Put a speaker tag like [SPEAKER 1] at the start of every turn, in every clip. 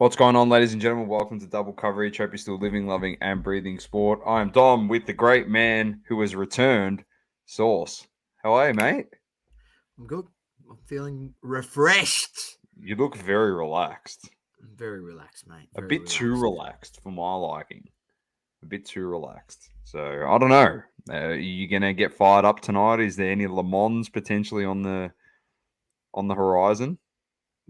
[SPEAKER 1] What's going on, ladies and gentlemen? Welcome to Double Coverage. Hope you're still living, loving, and breathing sport. I am Dom with the great man who has returned, Sauce. How are you, mate?
[SPEAKER 2] I'm good. I'm feeling refreshed.
[SPEAKER 1] You look very relaxed.
[SPEAKER 2] I'm very relaxed, mate.
[SPEAKER 1] A
[SPEAKER 2] Very
[SPEAKER 1] bit too
[SPEAKER 2] relaxed.
[SPEAKER 1] relaxed for my liking. A bit too relaxed. So, I don't know. Are you going to get fired up tonight? Is there any Le Mans potentially on the horizon?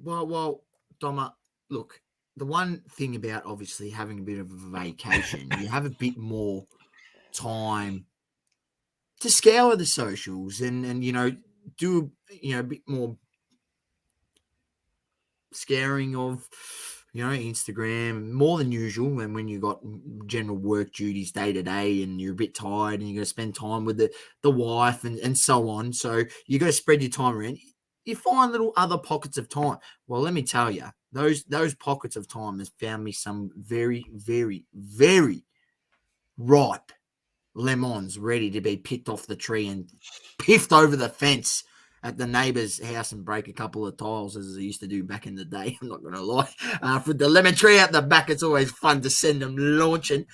[SPEAKER 2] Well, Doma, look, the one thing about obviously having a bit of a vacation, you have a bit more time to scour the socials and do a bit more scouring of Instagram more than usual, and when you got general work duties day to day and you're a bit tired and you're going to spend time with the wife and so on, so you got to spread your time around. You find little other pockets of time. Well, let me tell you, those pockets of time has found me some very, very, very ripe lemons ready to be picked off the tree and piffed over the fence at the neighbour's house and break a couple of tiles, as I used to do back in the day. I'm not going to lie. For the lemon tree out the back, it's always fun to send them launching.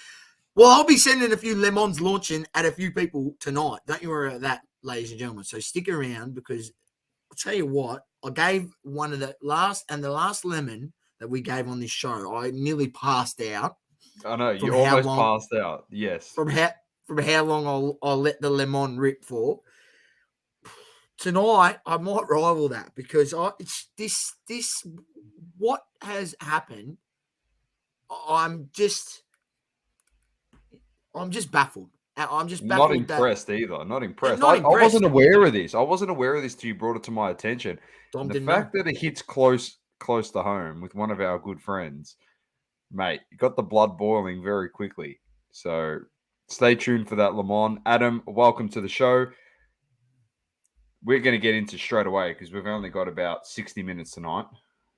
[SPEAKER 2] Well, I'll be sending a few lemons launching at a few people tonight. Don't you worry about that, ladies and gentlemen. So stick around, because I'll tell you what, I gave one of the last lemon that we gave on this show, I nearly passed out.
[SPEAKER 1] I know, you almost passed out. Yes.
[SPEAKER 2] From how long I'll let the lemon rip for. Tonight, I might rival that, because it's this what has happened. I'm just baffled. I'm just baffled.
[SPEAKER 1] Not impressed either. Not impressed.
[SPEAKER 2] Not
[SPEAKER 1] I
[SPEAKER 2] impressed.
[SPEAKER 1] wasn't aware of this. I wasn't aware of this till you brought it to my attention.
[SPEAKER 2] Dom
[SPEAKER 1] And the
[SPEAKER 2] didn't
[SPEAKER 1] fact
[SPEAKER 2] know.
[SPEAKER 1] that it hits close to home with one of our good friends, mate, you got the blood boiling very quickly. So stay tuned for that, Lamont. Adam, welcome to the show. We're going to get into straight away because we've only got about 60 minutes tonight,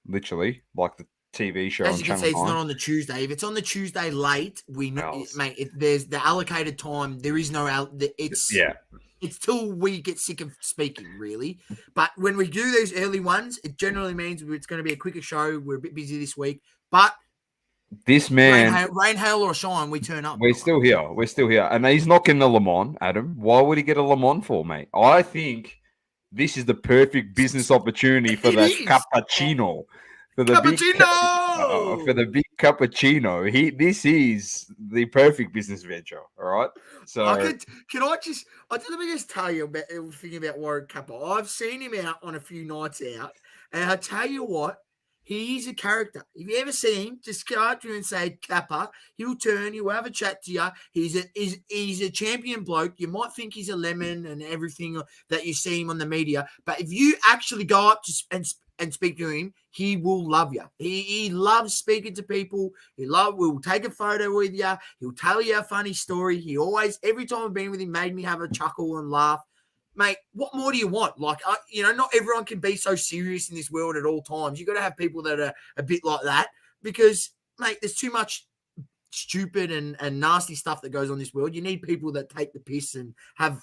[SPEAKER 1] literally, like the TV show
[SPEAKER 2] As
[SPEAKER 1] on
[SPEAKER 2] you can
[SPEAKER 1] Channel
[SPEAKER 2] see, it's
[SPEAKER 1] 9.
[SPEAKER 2] not on the Tuesday. If it's on the Tuesday late, we know,
[SPEAKER 1] Hours.
[SPEAKER 2] mate. There's the allocated time. There is no It's till we get sick of speaking, really. But when we do these early ones, it generally means it's going to be a quicker show. We're a bit busy this week, but
[SPEAKER 1] This man,
[SPEAKER 2] rain, hail, or shine, we turn up.
[SPEAKER 1] we're still here. We're still here. And he's not getting a Le Mans, Adam. Why would he get a Le Mans for, mate? I think this is the perfect business opportunity for the cappuccino. For the
[SPEAKER 2] Cappuccino!
[SPEAKER 1] for the big cappuccino. This is the perfect business venture. All right. So
[SPEAKER 2] let me just tell you about everything about Warren Kappa. I've seen him out on a few nights out, and I tell you what, he's a character. If you ever see him, just go up to him and say Kappa. He'll turn. He'll have a chat to you. He's a champion bloke. You might think he's a lemon and everything that you see him on the media, but if you actually go up and speak to him, he will love you. He loves speaking to people. Will take a photo with you. He'll tell you a funny story. Every time I've been with him, made me have a chuckle and laugh. Mate, what more do you want? Like, not everyone can be so serious in this world at all times. You got to have people that are a bit like that, because, mate, there's too much stupid and nasty stuff that goes on in this world. You need people that take the piss and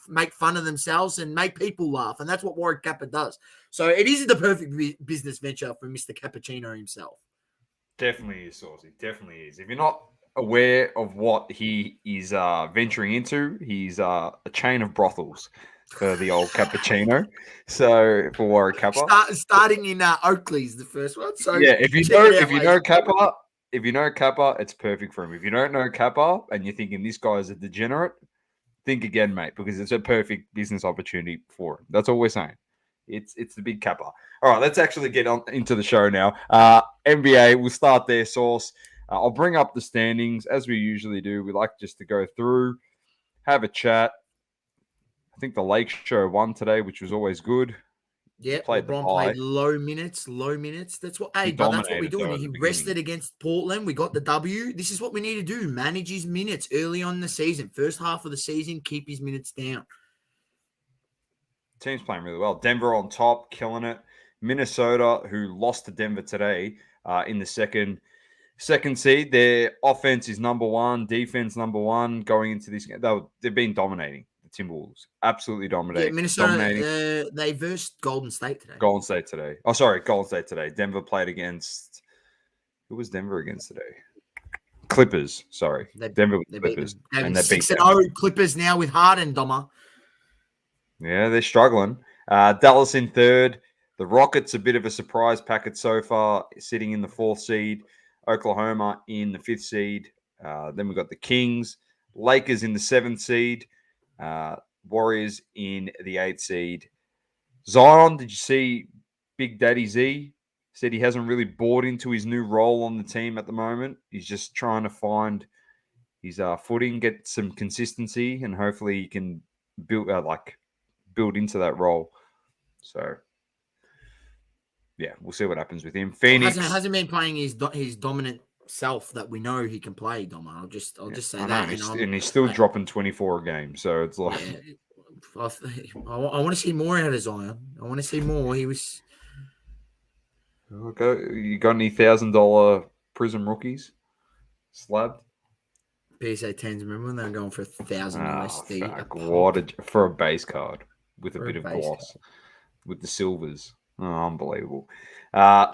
[SPEAKER 2] make fun of themselves and make people laugh, and that's what Warren Kappa does. So it is the perfect business venture for Mr. Cappuccino himself.
[SPEAKER 1] definitely is, Saucy. Definitely is. If you're not aware of what he is venturing into, he's a chain of brothels for the old cappuccino. So for Warren Kappa,
[SPEAKER 2] starting in Oakley's the first one. So
[SPEAKER 1] yeah, if you know Kappa, it's perfect for him. If you don't know Kappa and you're thinking this guy is a degenerate, think again, mate, because it's a perfect business opportunity for him. That's all we're saying. It's the big Kappa. All right, let's actually get on into the show now. NBA, we'll start there, Sauce. I'll bring up the standings as we usually do. We like just to go through, have a chat. I think the Lake Show won today, which was always good.
[SPEAKER 2] Yeah, LeBron played low minutes. That's what. That's what we're doing. He rested against Portland. We got the W. This is what we need to do: manage his minutes early on in the season. First half of the season, keep his minutes down.
[SPEAKER 1] Team's playing really well. Denver on top, killing it. Minnesota, who lost to Denver today in the second seed. Their offense is number one, defense number one going into this game. They've been dominating. The Timberwolves absolutely dominating.
[SPEAKER 2] Yeah, Minnesota, they versed Golden State today.
[SPEAKER 1] Golden State today. Denver played against Who was Denver against today? Clippers. Sorry, Denver Clippers,
[SPEAKER 2] and
[SPEAKER 1] they beat
[SPEAKER 2] 6-0 Clippers now with Harden, Doma.
[SPEAKER 1] Yeah, they're struggling. Dallas in third. The Rockets, a bit of a surprise packet so far, sitting in the 4th seed. Oklahoma in the 5th seed. Then we've got the Kings. Lakers in the 7th seed. Warriors in the 8th seed. Zion, did you see Big Daddy Z? Said he hasn't really bought into his new role on the team at the moment. He's just trying to find his footing, get some consistency, and hopefully he can build into that role. So, yeah, we'll see what happens with him. Phoenix
[SPEAKER 2] hasn't been playing his dominant self that we know he can play, Doma. I'll just say that.
[SPEAKER 1] And he's still dropping 24 a game, so it's like
[SPEAKER 2] I want to see more out of Zion. I want to see more. He was.
[SPEAKER 1] Okay, you got any $1,000 Prism rookies slabbed?
[SPEAKER 2] PSA 10s. Remember when they were going for 1,000 USD
[SPEAKER 1] for a base card with a bit of gloss with the silvers. Oh, unbelievable.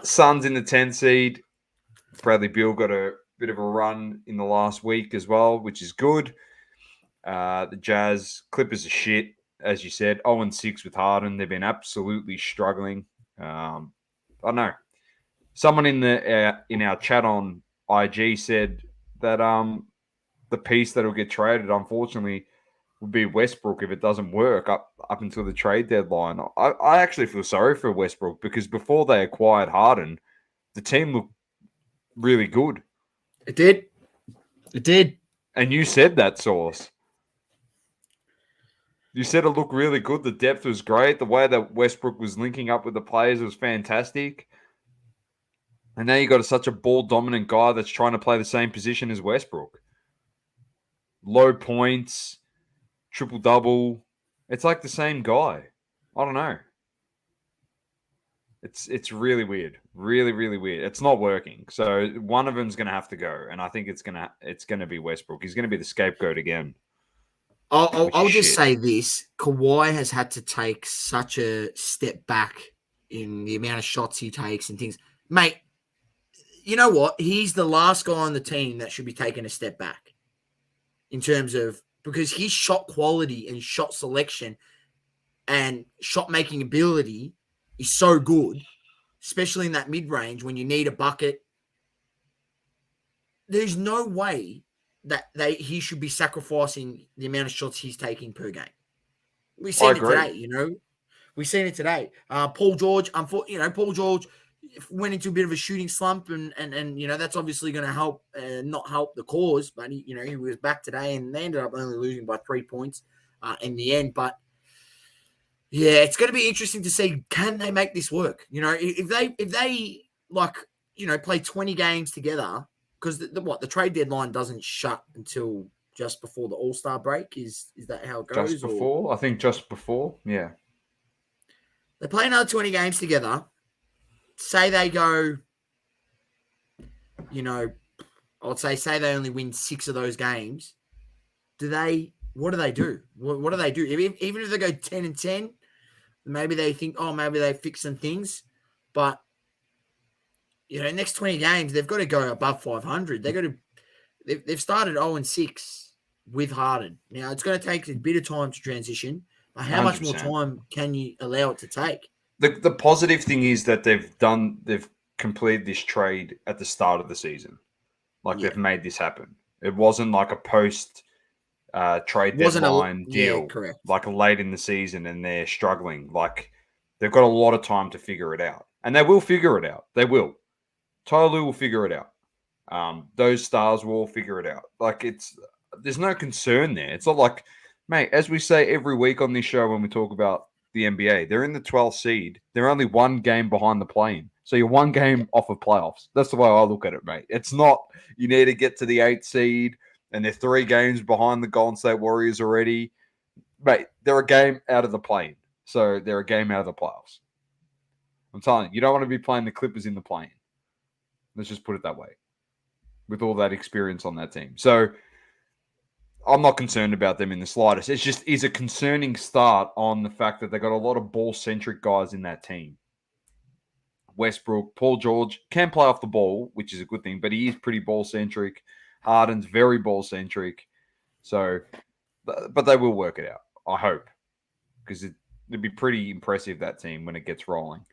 [SPEAKER 1] Suns in the 10 seed. Bradley Beal got a bit of a run in the last week as well, which is good. The Jazz, Clippers are shit, as you said. 0-6 with Harden. They've been absolutely struggling. I don't know. Someone in our chat on IG said that the piece that will get traded, unfortunately, would be Westbrook if it doesn't work up until the trade deadline. I actually feel sorry for Westbrook because before they acquired Harden, the team looked really good.
[SPEAKER 2] It did.
[SPEAKER 1] And you said that, Source. You said it looked really good. The depth was great. The way that Westbrook was linking up with the players was fantastic. And now you got such a ball-dominant guy that's trying to play the same position as Westbrook. Low points, triple-double. It's like the same guy. I don't know. It's really weird. Really, really weird. It's not working. So one of them's going to have to go. And I think it's gonna be Westbrook. He's going to be the scapegoat again.
[SPEAKER 2] I'll just say this. Kawhi has had to take such a step back in the amount of shots he takes and things. Mate, you know what? He's the last guy on the team that should be taking a step back in terms of because his shot quality and shot selection and shot making ability is so good, especially in that mid-range when you need a bucket. There's no way that he should be sacrificing the amount of shots he's taking per game. We've seen it today, We've seen it today. Paul George, Paul George went into a bit of a shooting slump, and that's obviously going to help, not help the cause. But he was back today, and they ended up only losing by 3 points in the end. But yeah, it's going to be interesting to see can they make this work. If they play 20 games together, because the trade deadline doesn't shut until just before the All-Star break. Is that how it goes?
[SPEAKER 1] Just before, I think just before. Yeah,
[SPEAKER 2] they play another 20 games together. Say they go, I'd say they only win 6 of those games. What do they do? What do they do? Even if they go 10-10, maybe they think, maybe they fix some things. But, next 20 games, they've got to go above 500. They've started 0-6 with Harden. Now, it's going to take a bit of time to transition. But how 100%. Much more time can you allow it to take?
[SPEAKER 1] The positive thing is that they've completed this trade at the start of the season. They've made this happen. It wasn't like a post trade deadline deal.
[SPEAKER 2] Yeah, correct.
[SPEAKER 1] Like late in the season and they're struggling. They've got a lot of time to figure it out. And they will figure it out. They will. Tyloo will figure it out. Those stars will all figure it out. There's no concern there. It's not like, mate, as we say every week on this show when we talk about the NBA, they're in the 12th seed. They're only one game behind the play-in. So you're one game off of playoffs. That's the way I look at it, mate. It's not you need to get to the 8th seed and they're 3 games behind the Golden State Warriors already. Mate, they're a game out of the play-in. So they're a game out of the playoffs. I'm telling you don't want to be playing the Clippers in the play-in. Let's just put it that way. With all that experience on that team. So I'm not concerned about them in the slightest. It's a concerning start on the fact that they got a lot of ball-centric guys in that team. Westbrook, Paul George can play off the ball, which is a good thing, but he is pretty ball-centric. Harden's very ball-centric. So, but they will work it out, I hope, because it'd be pretty impressive, that team, when it gets rolling.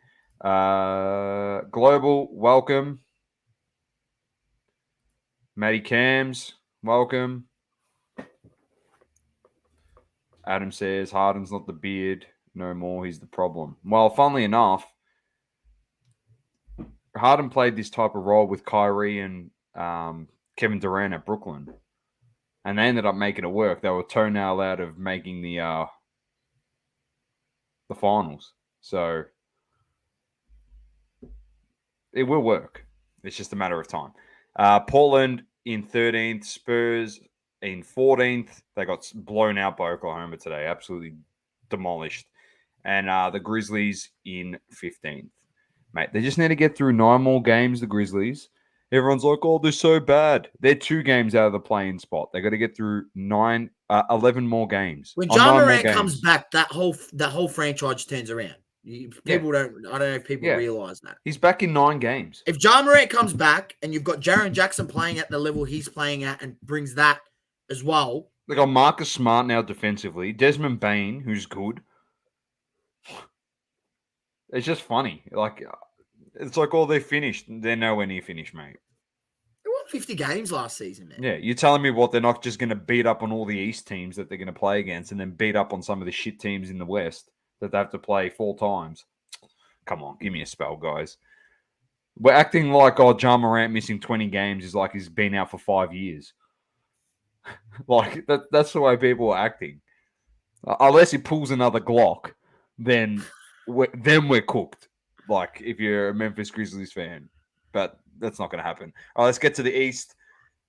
[SPEAKER 1] Global, welcome. Matty Cams, welcome. Adam says, Harden's not the beard no more. He's the problem. Well, funnily enough, Harden played this type of role with Kyrie and Kevin Durant at Brooklyn. And they ended up making it work. They were toenail out of making the finals. So it will work. It's just a matter of time. Portland in 13th, Spurs in 14th. They got blown out by Oklahoma today. Absolutely demolished. And the Grizzlies in 15th. Mate, they just need to get through 9 more games, the Grizzlies. Everyone's like, oh, they're so bad. They're 2 games out of the play-in spot. They got to get through 11 more games.
[SPEAKER 2] When Ja Morant comes back, that whole franchise turns around. I don't know if people realize that.
[SPEAKER 1] He's back in 9 games.
[SPEAKER 2] If Ja Morant comes back and you've got Jaren Jackson playing at the level he's playing at and brings that as well.
[SPEAKER 1] They got Marcus Smart now defensively. Desmond Bane, who's good. It's just funny. It's like, oh, they're finished. They're nowhere near finished, mate.
[SPEAKER 2] They won 50 games last season, man.
[SPEAKER 1] Yeah, you're telling me what? They're not just going to beat up on all the East teams that they're going to play against and then beat up on some of the shit teams in the West that they have to play 4 times. Come on, give me a spell, guys. We're acting like, Ja Morant missing 20 games is like he's been out for 5 years. That's the way people are acting. Unless he pulls another Glock, then we're cooked. Like, if you're a Memphis Grizzlies fan. But that's not going to happen. All right, let's get to the East.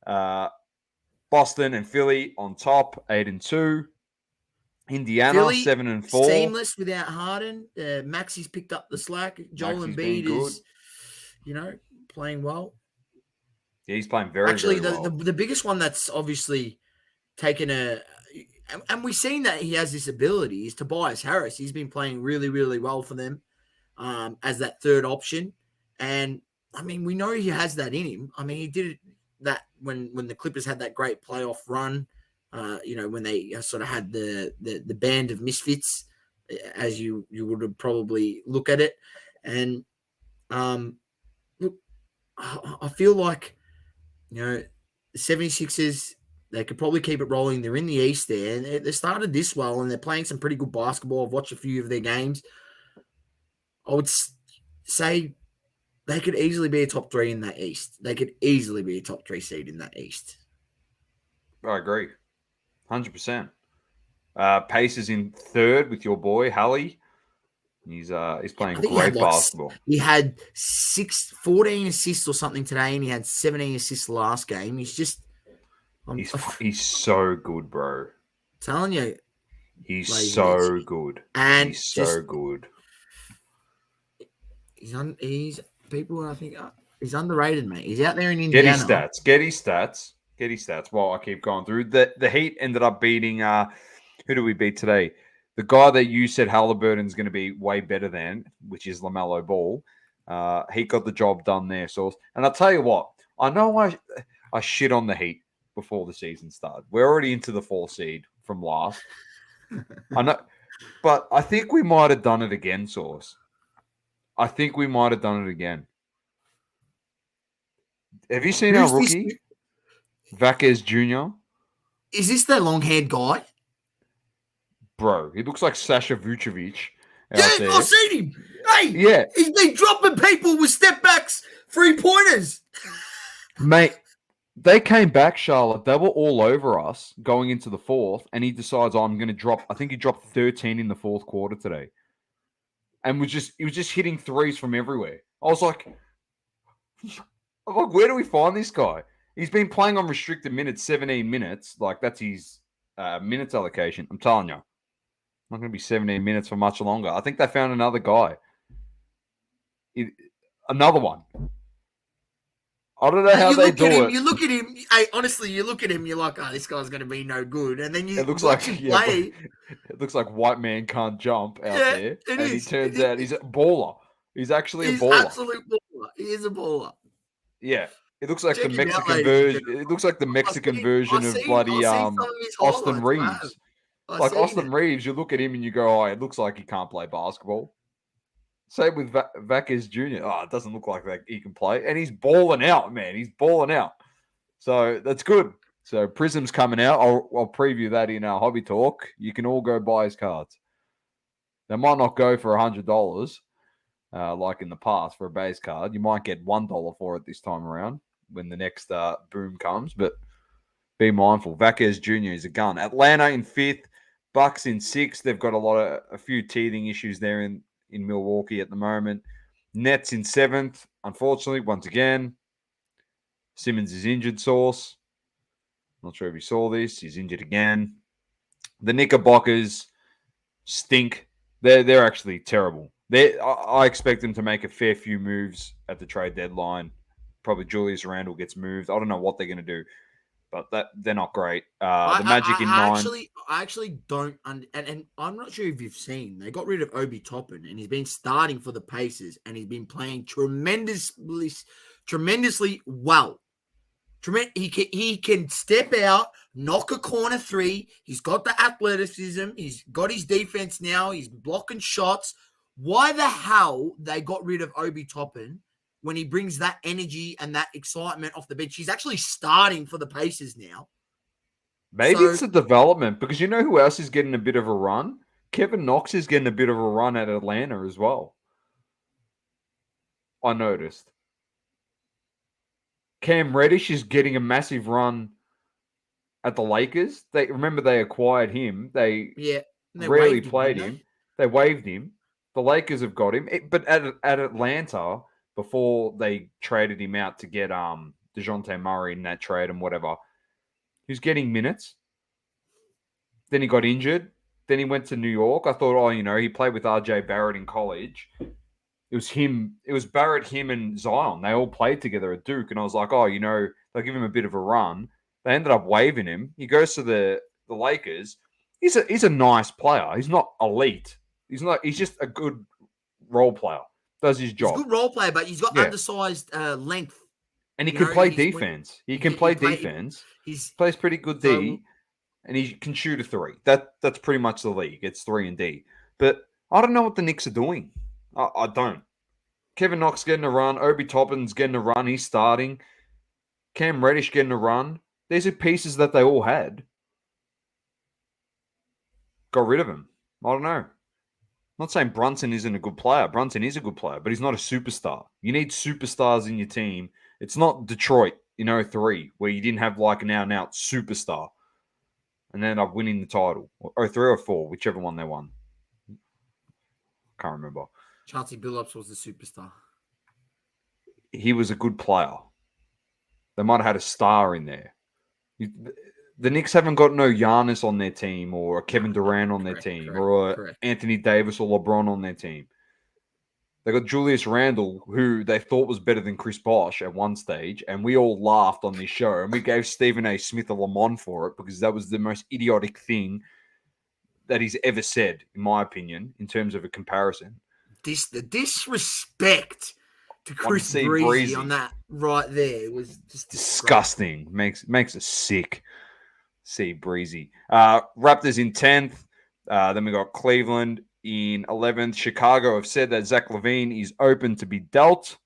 [SPEAKER 1] Boston and Philly on top, 8-2. Indiana,
[SPEAKER 2] Philly,
[SPEAKER 1] 7-4.
[SPEAKER 2] Seamless without Harden. Maxi's picked up the slack. Joel Embiid is, playing well.
[SPEAKER 1] Yeah, he's playing very well.
[SPEAKER 2] The biggest one that's obviously taken and we've seen that he has this ability is Tobias Harris. He's been playing really, really well for them as that third option. And, I mean, we know he has that in him. I mean, he did that when the Clippers had that great playoff run, when they sort of had the band of misfits, as you would have probably look at it. And, look, I feel like, the 76ers, they could probably keep it rolling. They're in the East there, and they started this well, and they're playing some pretty good basketball. I've watched a few of their games. I would say they could easily be a top 3 in that East. They could easily be a top 3 seed in that East.
[SPEAKER 1] I agree. 100%. Pacers in 3rd with your boy, Hallie. He's playing great basketball.
[SPEAKER 2] He had 14 assists or something today, and he had 17 assists last game. He's just...
[SPEAKER 1] He's so good, bro.
[SPEAKER 2] Telling you.
[SPEAKER 1] He's so good.
[SPEAKER 2] And
[SPEAKER 1] he's so good.
[SPEAKER 2] He's people, I think, he's underrated, mate. He's out there in Indiana.
[SPEAKER 1] Get his stats while I keep going through. The Heat ended up beating, who do we beat today? The guy that you said Halliburton's going to be way better than, which is LaMelo Ball. He got the job done there, Source. And I'll tell you what, I know I shit on the Heat before the season started. We're already into the 4th seed from last. I know, but I think we might have done it again, Source. I think we might have done it again. Have you seen our rookie? Vaquez Jr.?
[SPEAKER 2] Is this the long-haired guy?
[SPEAKER 1] Bro, he looks like Sasha Vucevic.
[SPEAKER 2] I've seen him. Hey,
[SPEAKER 1] yeah.
[SPEAKER 2] He's been dropping people with step-backs, 3-pointers.
[SPEAKER 1] Mate, they came back, Charlotte. They were all over us going into the 4th, and he decides, I'm going to drop. I think he dropped 13 in the 4th quarter today. And he was just hitting threes from everywhere. I was like, where do we find this guy? He's been playing on restricted minutes, 17 minutes. Like, that's his minutes allocation. I'm telling you. Not going to be 17 minutes for much longer. I think they found another guy. Another one. I don't know how they do it.
[SPEAKER 2] You look at him. Hey, honestly, you look at him. You're like, oh, this guy's going to be no good. And then
[SPEAKER 1] it looks like play. It looks like white man can't jump out there. And he turns out he's a baller. He's actually a
[SPEAKER 2] He's
[SPEAKER 1] baller.
[SPEAKER 2] absolute baller. He is a baller.
[SPEAKER 1] Yeah. It looks like
[SPEAKER 2] Check
[SPEAKER 1] the
[SPEAKER 2] him out,
[SPEAKER 1] Mexican
[SPEAKER 2] ladies and
[SPEAKER 1] version.
[SPEAKER 2] gentlemen.
[SPEAKER 1] It looks like the Mexican version of bloody
[SPEAKER 2] I see some of his
[SPEAKER 1] Austin
[SPEAKER 2] highlights, man.
[SPEAKER 1] Reeves.
[SPEAKER 2] I
[SPEAKER 1] Like
[SPEAKER 2] seen
[SPEAKER 1] Austin
[SPEAKER 2] it.
[SPEAKER 1] Reeves, you look at him and you go, "Oh, it looks like he can't play basketball." Same with Vacquez Jr. Oh, it doesn't look like that he can play, and he's balling out, man. He's balling out. So that's good. So Prism's coming out. I'll preview that in our hobby talk. You can all go buy his cards. They might not go for $100, like in the past for a base card. You might get $1 for it this time around when the next boom comes. But be mindful. Vacquez Jr. is a gun. Atlanta in 5th, Bucks in 6th. They've got a few teething issues there in Milwaukee at the moment. Nets in 7th. Unfortunately, once again, Simmons is injured. Source. Not sure if you saw this. He's injured again. The Knickerbockers stink. They're actually terrible. I expect them to make a fair few moves at the trade deadline. Probably Julius Randle gets moved. I don't know what they're going to do, but they're not great. The Magic in 9.
[SPEAKER 2] I actually don't, and I'm not sure if you've seen, they got rid of Obi Toppin, and he's been starting for the Pacers, and he's been playing tremendously well. He can step out, knock a corner three. He's got the athleticism. He's got his defense now. He's blocking shots. Why the hell they got rid of Obi Toppin when he brings that energy and that excitement off the bench? He's actually starting for the Pacers now.
[SPEAKER 1] Maybe it's a development, because you know who else is getting a bit of a run? Kevin Knox is getting a bit of a run at Atlanta as well. I noticed. Cam Reddish is getting a massive run at the Lakers. They acquired him. They rarely played him. They waived him. The Lakers have got him. But at Atlanta, before they traded him out to get DeJounte Murray in that trade and whatever, he was getting minutes. Then he got injured. Then he went to New York. I thought, he played with RJ Barrett in college. It was him. It was Barrett, him, and Zion. They all played together at Duke. And I was like, they'll give him a bit of a run. They ended up waiving him. He goes to the Lakers. He's a nice player. He's not elite. He's just a good role player. Does his job.
[SPEAKER 2] He's a good role player, but he's got undersized length.
[SPEAKER 1] And he can play defense. He can play defense. He plays pretty good D. And he can shoot a 3. That's pretty much the league. It's 3 and D. But I don't know what the Knicks are doing. I don't. Kevin Knox getting a run. Obi Toppin's getting a run. He's starting. Cam Reddish getting a run. These are pieces that they all had. Got rid of him. I don't know. I'm not saying Brunson isn't a good player. Brunson is a good player, but he's not a superstar. You need superstars in your team. It's not Detroit in 03, where you didn't have like an out-and-out superstar and ended up winning the title. Or 3 or 4, whichever one they won. Can't remember.
[SPEAKER 2] Chauncey Billups was the superstar.
[SPEAKER 1] He was a good player. They might have had a star in there. The Knicks haven't got no Giannis on their team, or a Kevin Durant on their team, or Anthony Davis or LeBron on their team. They got Julius Randle, who they thought was better than Chris Bosh at one stage, and we all laughed on this show, and we gave Stephen A. Smith a lemon for it because that was the most idiotic thing that he's ever said, in my opinion, in terms of a comparison.
[SPEAKER 2] The disrespect to Chris Breezy on that right there was just
[SPEAKER 1] disgusting. Makes us sick. See Breezy. Raptors in 10th. Then we got Cleveland in 11th. Chicago have said that Zach LaVine is open to be dealt.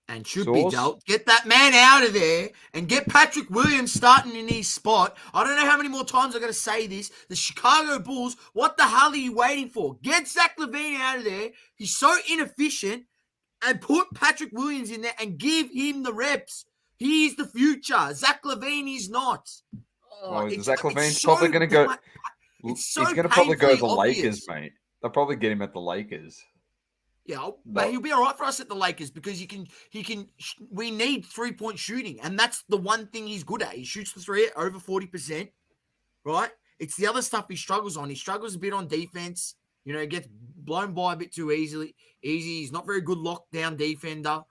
[SPEAKER 2] And should be dealt. Get that man out of there and get Patrick Williams starting in his spot. I don't know how many more times I'm going to say this. The Chicago Bulls, what the hell are you waiting for? Get Zach LaVine out of there. He's so inefficient. And put Patrick Williams in there and give him the reps. He's the future. Zach LaVine is not.
[SPEAKER 1] Zach LaVine's probably going to go. He's going to probably go to the Lakers, mate. They'll probably get him at the Lakers.
[SPEAKER 2] Yeah, but he'll be all right for us at the Lakers because we need 3-point shooting. And that's the one thing he's good at. He shoots the 3 at over 40%, right? It's the other stuff he struggles on. He struggles a bit on defense. Gets blown by a bit too easy. He's not very good lockdown defender.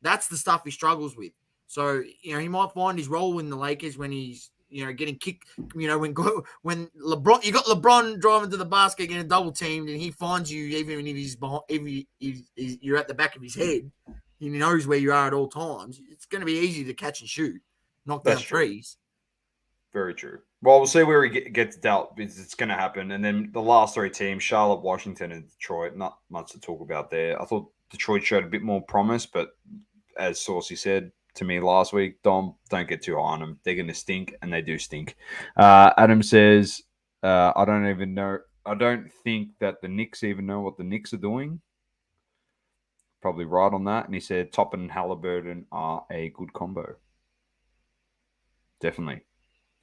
[SPEAKER 2] That's the stuff he struggles with. So, he might find his role in the Lakers when he's getting kicked. When LeBron, you got LeBron driving to the basket, getting double teamed, and he finds you even if he's behind, you're at the back of his head. He knows where you are at all times. It's going to be easy to catch and shoot, knock down threes.
[SPEAKER 1] Very true. Well, we'll see where he gets dealt. It's going to happen. And then the last three teams, Charlotte, Washington, and Detroit, not much to talk about there. I thought Detroit showed a bit more promise, but as Saucy said to me last week, Dom, don't get too high on them. They're going to stink, and they do stink. Adam says, I don't even know. I don't think that the Knicks even know what the Knicks are doing. Probably right on that. And he said Toppin and Halliburton are a good combo. Definitely.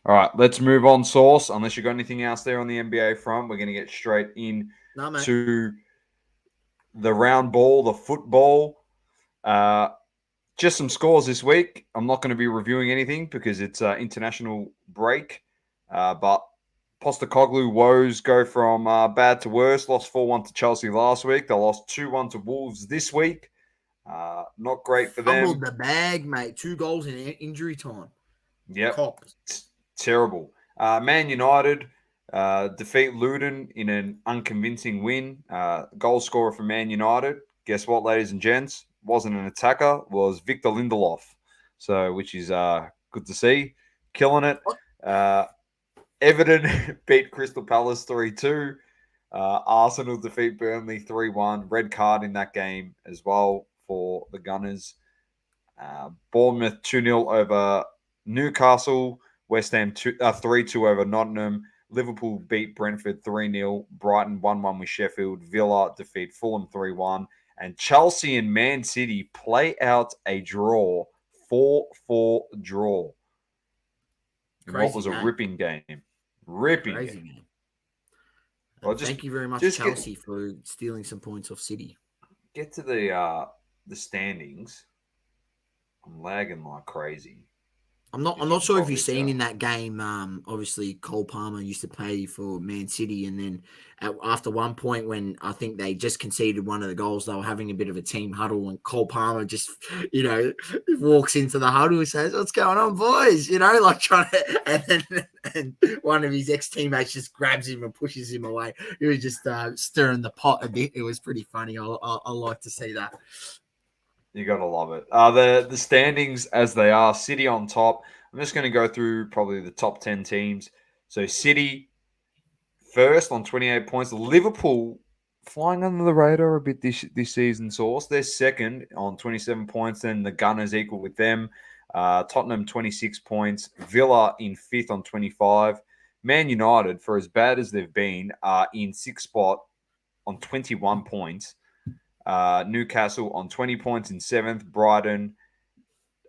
[SPEAKER 1] All right, let's move on, Sauce. Unless you got anything else there on the NBA front, we're going to get straight in to the round ball, the football. Just some scores this week. I'm not going to be reviewing anything because it's international break. But Postecoglou woes go from bad to worse. Lost 4-1 to Chelsea last week. They lost 2-1 to Wolves this week. Not great for them.
[SPEAKER 2] Fumbled the bag, mate. 2 goals in injury time.
[SPEAKER 1] Yep. Terrible. Man United defeat Luton in an unconvincing win. Goal scorer for Man United. Guess what, ladies and gents? Wasn't an attacker. Was Victor Lindelof. So, which is good to see. Killing it. Everton beat Crystal Palace 3-2. Arsenal defeat Burnley 3-1. Red card in that game as well for the Gunners. Bournemouth 2-0 over Newcastle. West Ham 3-2 over Nottingham. Liverpool beat Brentford 3-0. Brighton 1-1 with Sheffield. Villa defeat Fulham 3-1. And Chelsea and Man City play out a draw. 4-4 draw. What was a ripping game. Ripping game.
[SPEAKER 2] Well, thank you very much, Chelsea, for stealing some points off City.
[SPEAKER 1] Get to the standings. I'm lagging like crazy.
[SPEAKER 2] I'm not sure if you've seen in that game. Obviously, Cole Palmer used to play for Man City, and then after one point when I think they just conceded one of the goals, they were having a bit of a team huddle, and Cole Palmer just walks into the huddle and says, "What's going on, boys?" Like trying to, and one of his ex-teammates just grabs him and pushes him away. He was just stirring the pot a bit. It was pretty funny. I like to see that.
[SPEAKER 1] You got to love it. The standings as they are, City on top. I'm just going to go through probably the top 10 teams. So City first on 28 points. Liverpool flying under the radar a bit this season, Sauce. They're second on 27 points. Then the Gunners equal with them. Tottenham 26 points. Villa in fifth on 25. Man United, for as bad as they've been, are in sixth spot on 21 points. Newcastle on 20 points in 7th, Brighton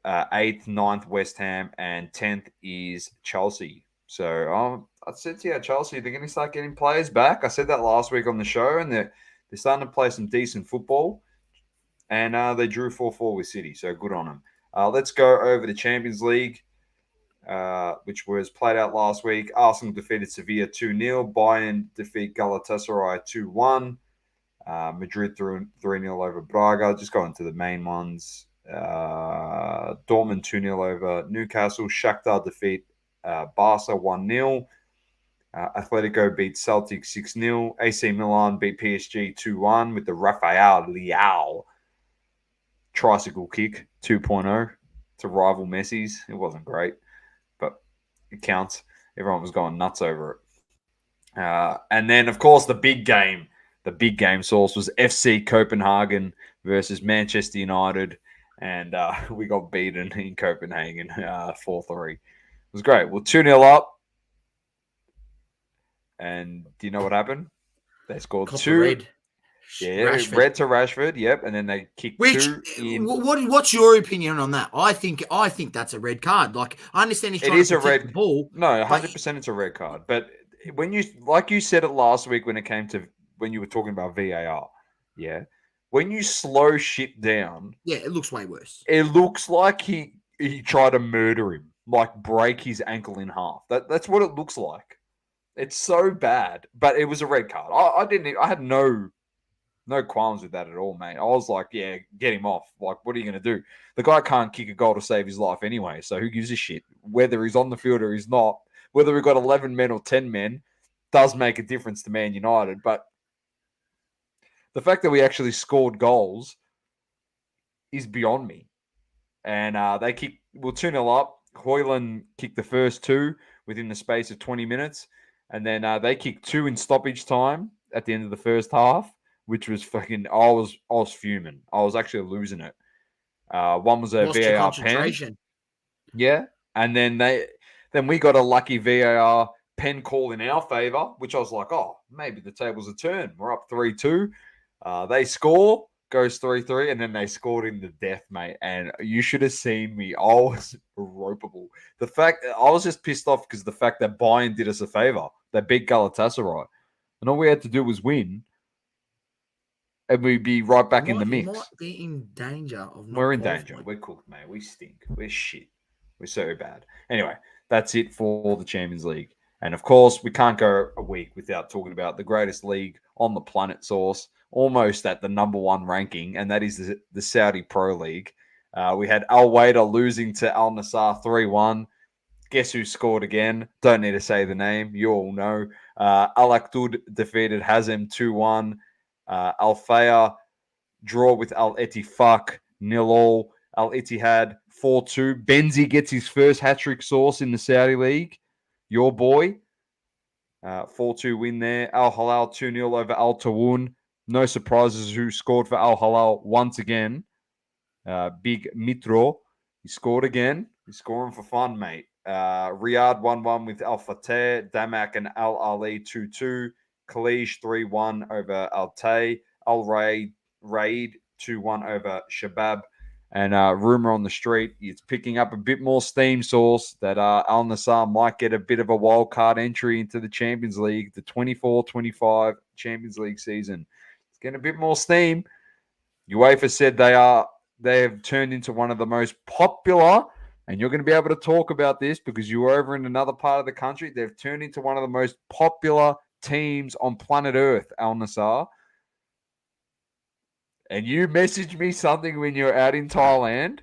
[SPEAKER 1] 8th, 9th, West Ham, and 10th is Chelsea. So I said to you, Chelsea, they're going to start getting players back. I said that last week on the show, and they're starting to play some decent football, and they drew 4-4 with City, so good on them. Let's go over the Champions League, which was played out last week. Arsenal defeated Sevilla 2-0. Bayern defeat Galatasaray 2-1. Madrid 3-0 over Braga. Just go into the main ones. Dortmund 2-0 over Newcastle. Shakhtar defeat Barca 1-0. Atletico beat Celtic 6-0. AC Milan beat PSG 2-1 with the Rafael Leao tricycle kick 2.0 to rival Messi's. It wasn't great, but it counts. Everyone was going nuts over it. And then, of course, the big game. The big game source was FC Copenhagen versus Manchester United, and we got beaten in Copenhagen 4-3. It was great. Well, 2-0 up, and do you know what happened? They scored two.
[SPEAKER 2] Red.
[SPEAKER 1] Yeah, Rashford. Red to Rashford. Yep, and then they kicked two in.
[SPEAKER 2] What's your opinion on that? I think that's a red card. Like, I understand he's trying to protect the ball.
[SPEAKER 1] No, 100% it's a red card. But when you said it last week when it came to when you were talking about VAR, yeah, when you slow shit down,
[SPEAKER 2] yeah, it looks way worse.
[SPEAKER 1] It looks like he tried to murder him, like break his ankle in half. That's what it looks like. It's so bad, but it was a red card. I had no No qualms with that at all, mate. I was like, yeah, get him off. Like, what are you going to do? The guy can't kick a goal to save his life anyway, so who gives a shit? Whether he's on the field or he's not, whether we've got 11 men or 10 men, does make a difference to Man United. But the fact that we actually scored goals is beyond me. And they kicked, well, 2-0 up. Hoyland kicked the first two within the space of 20 minutes. And then they kicked two in stoppage time at the end of the first half, which was fucking, I was fuming. I was actually losing it. One was a
[SPEAKER 2] Lost your
[SPEAKER 1] VAR pen.
[SPEAKER 2] concentration.
[SPEAKER 1] Yeah. And then we got a lucky VAR pen call in our favor, which I was like, oh, maybe the tables are turned. We're up 3-2. They score, goes 3-3, and then they scored in the death, mate. And you should have seen me. I was ropeable. The fact I was just pissed off because the fact that Bayern did us a favor. They beat Galatasaray. And all we had to do was win. And we'd be right back in the mix.
[SPEAKER 2] You might be in danger of not
[SPEAKER 1] We're in
[SPEAKER 2] qualifying.
[SPEAKER 1] danger. We're cooked, mate. We stink. We're shit. We're so bad. Anyway, that's it for the Champions League. And of course, we can't go a week without talking about the greatest league on the planet, Source, almost at the #1 ranking, and that is the Saudi Pro League. We had Al Wada losing to Al Nassr 3-1. Guess who scored again? Don't need to say the name. You all know. Al Aktud defeated Hazem 2-1. Al Fayha draw with Al Ettifaq 0-0. Al Ittihad 4-2. Benzi gets his first hat-trick, Source, in the Saudi League. Your boy. 4-2 win there. Al Hilal 2-0 over Al Tawun. No surprises who scored for Al Hilal once again. Big Mitro. He scored again. He's scoring for fun, mate. Riyadh 1-1 with Al Fateh. Damak and Al Ali 2-2. Khalij 3-1 over Al Tay. Al Raid 2-1 over Shabab. And rumor on the street, it's picking up a bit more steam, Source, that Al Nassr might get a bit of a wild card entry into the Champions League, the 24-25 Champions League season. It's getting a bit more steam. UEFA said they have turned into one of the most popular, and you're going to be able to talk about this because you were over in another part of the country. They've turned into one of the most popular teams on planet Earth, Al Nassr. And you messaged me something when you're out in Thailand,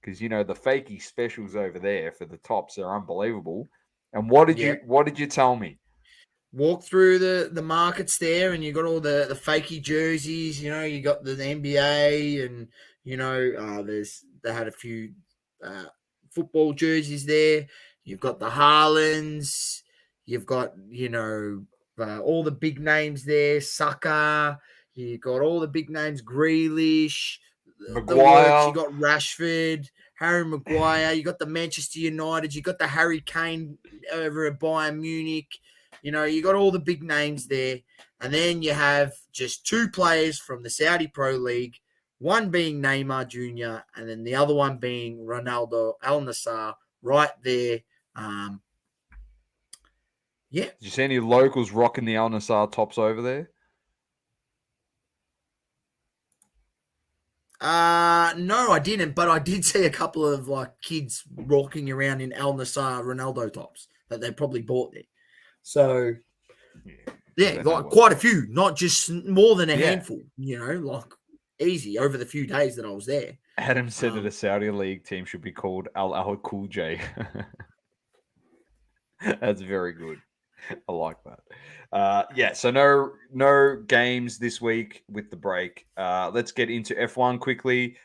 [SPEAKER 1] because you know the fakey specials over there for the tops are unbelievable. And what did you tell me?
[SPEAKER 2] Walk through the markets there, and you got all the fakey jerseys. You know, you got the NBA, and you know, they had a few football jerseys there. You've got the Haalands. You've got all the big names there. Saka. You got all the big names, Grealish,
[SPEAKER 1] Maguire.
[SPEAKER 2] You got Rashford, Harry Maguire. You got the Manchester United. You got the Harry Kane over at Bayern Munich. You know, you got all the big names there. And then you have just two players from the Saudi Pro League, one being Neymar Jr., and then the other one being Ronaldo Al Nassr right there.
[SPEAKER 1] Did you see any locals rocking the Al Nassr tops over there?
[SPEAKER 2] No, I didn't, but I did see a couple of kids walking around in Al Nassr Ronaldo tops that they probably bought there. So yeah, quite a few, not just more than a handful, easy over the few days that I was there.
[SPEAKER 1] Adam said that a Saudi League team should be called Al Cool J. That's very good. I like that. So no games this week with the break. Let's get into F1 quickly.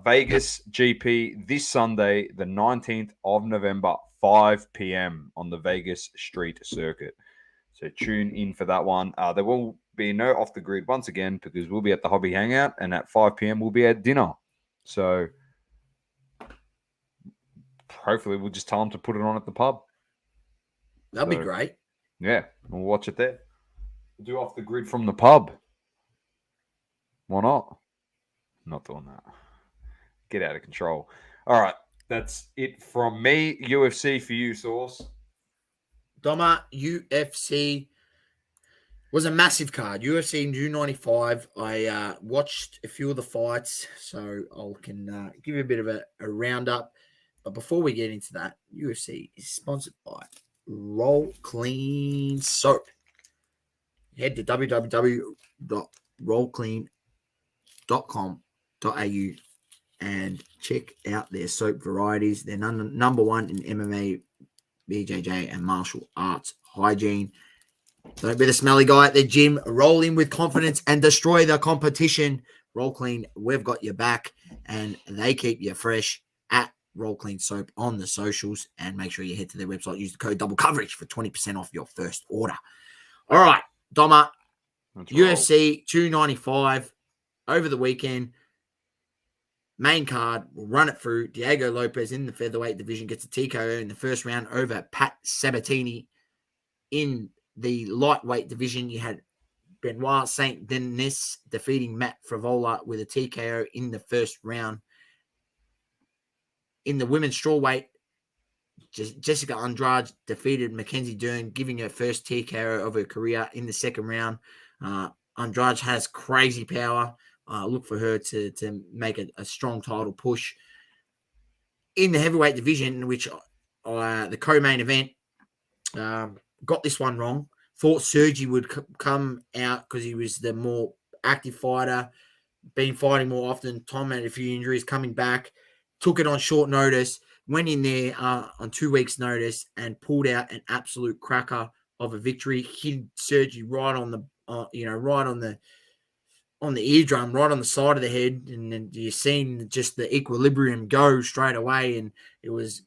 [SPEAKER 1] Vegas GP this Sunday, the 19th of November, 5 p.m. on the Vegas Street Circuit. So tune in for that one. There will be no off the grid once again because we'll be at the Hobby Hangout, and at 5 p.m. we'll be at dinner. So hopefully we'll just tell them to put it on at the pub.
[SPEAKER 2] That'd be great.
[SPEAKER 1] Yeah, we'll watch it there. We'll do off the grid from the pub. Why not? Not doing that. Get out of control. All right, that's it from me. UFC for you, Source.
[SPEAKER 2] Doma, UFC was a massive card. UFC 295. I watched a few of the fights, so I can give you a bit of a roundup. But before we get into that, UFC is sponsored by Roll Clean Soap. Head to rollclean.com.au and check out their soap varieties. They're number one in MMA, BJJ, and martial arts hygiene. Don't be the smelly guy at the gym. Roll in with confidence and destroy the competition. Roll Clean, we've got your back, and they keep you fresh at Roll Clean Soap on the socials. And make sure you head to their website. Use the code double coverage for 20% off your first order. All right, Doma, UFC 295 over the weekend. Main card, we'll run it through. Diego Lopez in the featherweight division gets a TKO in the first round over Pat Sabatini. In the lightweight division, you had Benoit Saint Denis defeating Matt Frivola with a TKO in the first round. In the women's strawweight, Jessica Andrade defeated Mackenzie Dern, giving her first TKO of her career in the second round. Andrade has crazy power. Look for her to make a strong title push. In the heavyweight division, which the co-main event, got this one wrong. Thought Sergi would come out because he was the more active fighter, been fighting more often. Tom had a few injuries coming back, took it on short notice, went in there on 2 weeks' notice and pulled out an absolute cracker of a victory. Hit Sergi right on the, right on the eardrum, right on the side of the head, and then you seen just the equilibrium go straight away, and it was,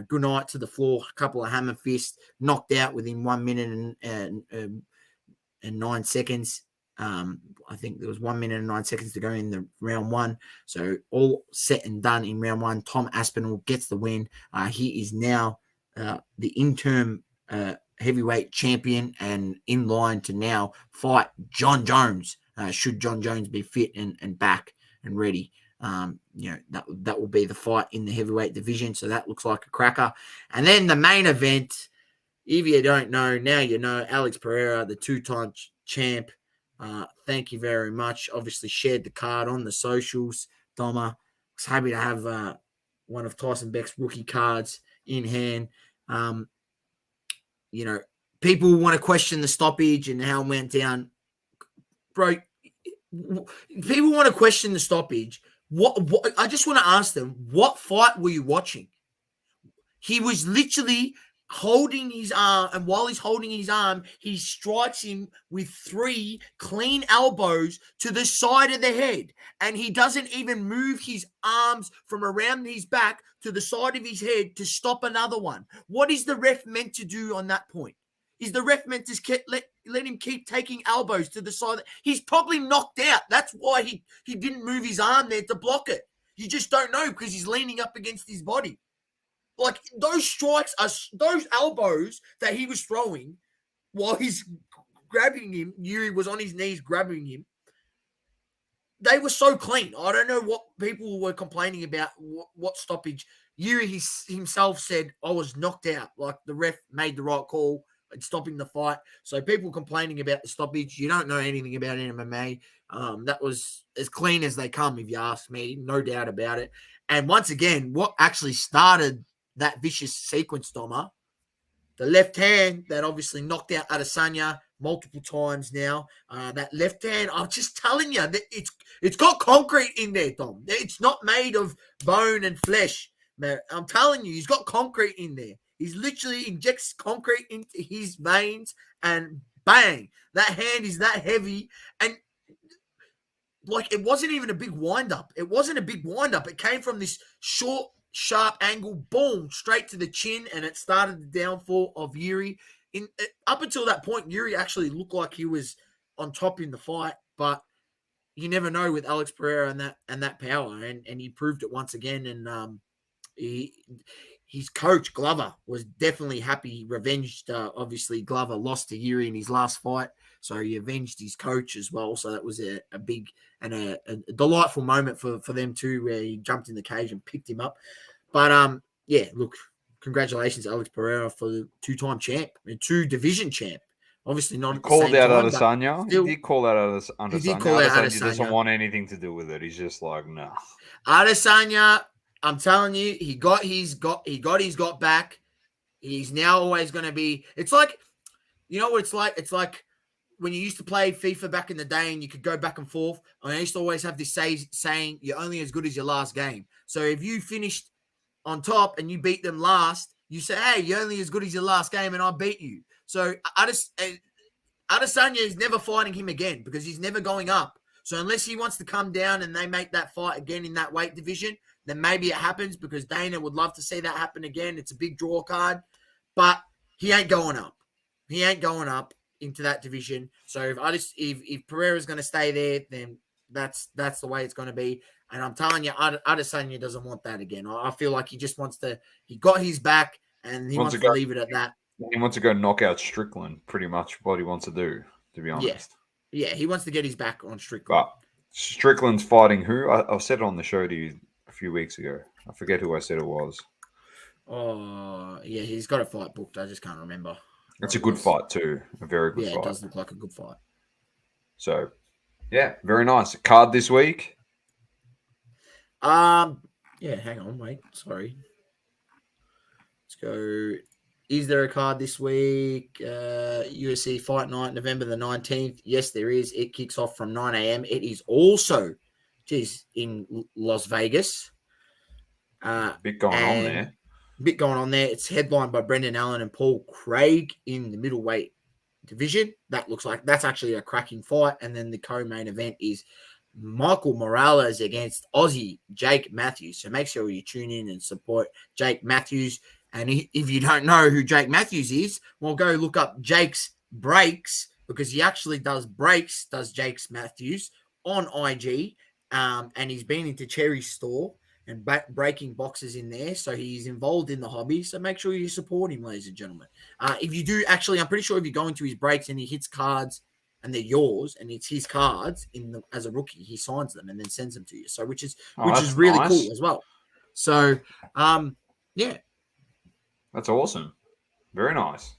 [SPEAKER 2] good night to the floor, a couple of hammer fists, knocked out within 1 minute and 9 seconds. I think there was 1 minute and 9 seconds to go in the round one. So all set and done in round one. Tom Aspinall gets the win. He is now the interim heavyweight champion and in line to now fight John Jones. Should John Jones be fit and back and ready. That will be the fight in the heavyweight division. So that looks like a cracker. And then the main event, if you don't know, now you know. Alex Pereira, the two-time champ. Thank you very much. Obviously shared the card on the socials. Doma was happy to have one of Tyson Beck's rookie cards in hand. People want to question the stoppage and how it went down. Bro, people want to question the stoppage. What I just want to ask them, what fight were you watching? He was literally holding his arm, and while he's holding his arm, he strikes him with 3 clean elbows to the side of the head, and he doesn't even move his arms from around his back to the side of his head to stop another one. What is the ref meant to do on that point? Is the ref meant to let him keep taking elbows to the side? He's probably knocked out. That's why he didn't move his arm there to block it. You just don't know because he's leaning up against his body. Like, those strikes, those elbows that he was throwing while he's grabbing him, Yuri was on his knees grabbing him, they were so clean. I don't know what people were complaining about, what stoppage. Yuri himself said, I was knocked out. Like, the ref made the right call in stopping the fight. So people complaining about the stoppage, you don't know anything about MMA. That was as clean as they come, if you ask me. No doubt about it. And once again, what actually started that vicious sequence, Doma, the left hand that obviously knocked out Adesanya multiple times now. That left hand, I'm just telling you, that it's got concrete in there, Dom. It's not made of bone and flesh. Man, I'm telling you, he's got concrete in there. He's literally injects concrete into his veins, and bang, that hand is that heavy. And like, it wasn't even a big wind-up. It came from this short, sharp angle, boom, straight to the chin, and it started the downfall of Yuri. Up until that point, Yuri actually looked like he was on top in the fight, but you never know with Alex Pereira and that power, and he proved it once again. And his coach Glover was definitely happy. He revenged. Obviously, Glover lost to Yuri in his last fight, so he avenged his coach as well. So that was a big and a delightful moment for them too, where he jumped in the cage and picked him up. But yeah, look, congratulations, Alex Pereira, for the 2-time champ and 2 division champ. Obviously not
[SPEAKER 1] called out Adesanya. He did call out Adesanya.
[SPEAKER 2] Adesanya
[SPEAKER 1] doesn't want anything to do with it. He's just like, no.
[SPEAKER 2] Adesanya, I'm telling you, he got his back. He's now always going to be. It's like, you know what it's like? It's like when you used to play FIFA back in the day and you could go back and forth, I used to always have this saying, you're only as good as your last game. So if you finished on top and you beat them last, you say, hey, you're only as good as your last game and I beat you. So Adesanya is never fighting him again because he's never going up. So unless he wants to come down and they make that fight again in that weight division, then maybe it happens because Dana would love to see that happen again. It's a big draw card, but he ain't going up. He ain't going up into that division. So if Pereira's going to stay there, then that's the way it's going to be. And I'm telling you, Adesanya doesn't want that again. I feel like he just wants to. He got his back, and he wants to leave it at that.
[SPEAKER 1] He wants to go knock out Strickland. Pretty much what he wants to do. To be honest.
[SPEAKER 2] Yeah, he wants to get his back on Strickland.
[SPEAKER 1] But Strickland's fighting who? I said it on the show to you a few weeks ago. I forget who I said it was.
[SPEAKER 2] Oh, yeah, he's got a fight booked. I just can't remember.
[SPEAKER 1] It's a good fight too. A very good fight.
[SPEAKER 2] Yeah, it does look like a good fight.
[SPEAKER 1] So, yeah, very nice. Card this week.
[SPEAKER 2] Yeah, hang on, wait. Sorry. Let's go. Is there a card this week? UFC Fight Night, November the 19th. Yes, there is. It kicks off from 9 a.m. It is also, in Las Vegas.
[SPEAKER 1] Bit going on there.
[SPEAKER 2] It's headlined by Brendan Allen and Paul Craig in the middleweight division. That looks like that's actually a cracking fight. And then the co-main event is Michael Morales against Aussie Jake Matthews. So make sure you tune in and support Jake Matthews. And if you don't know who Jake Matthews is, well, go look up Jake's Breaks because he actually does Jake's Matthews on IG. And he's been into Cherry's store and breaking boxes in there. So he's involved in the hobby. So make sure you support him, ladies and gentlemen. If you do, actually, I'm pretty sure if you go into his breaks and he hits cards and they're yours and it's his cards as a rookie, he signs them and then sends them to you. So which is really nice. Cool as well. So, yeah.
[SPEAKER 1] That's awesome. Very nice.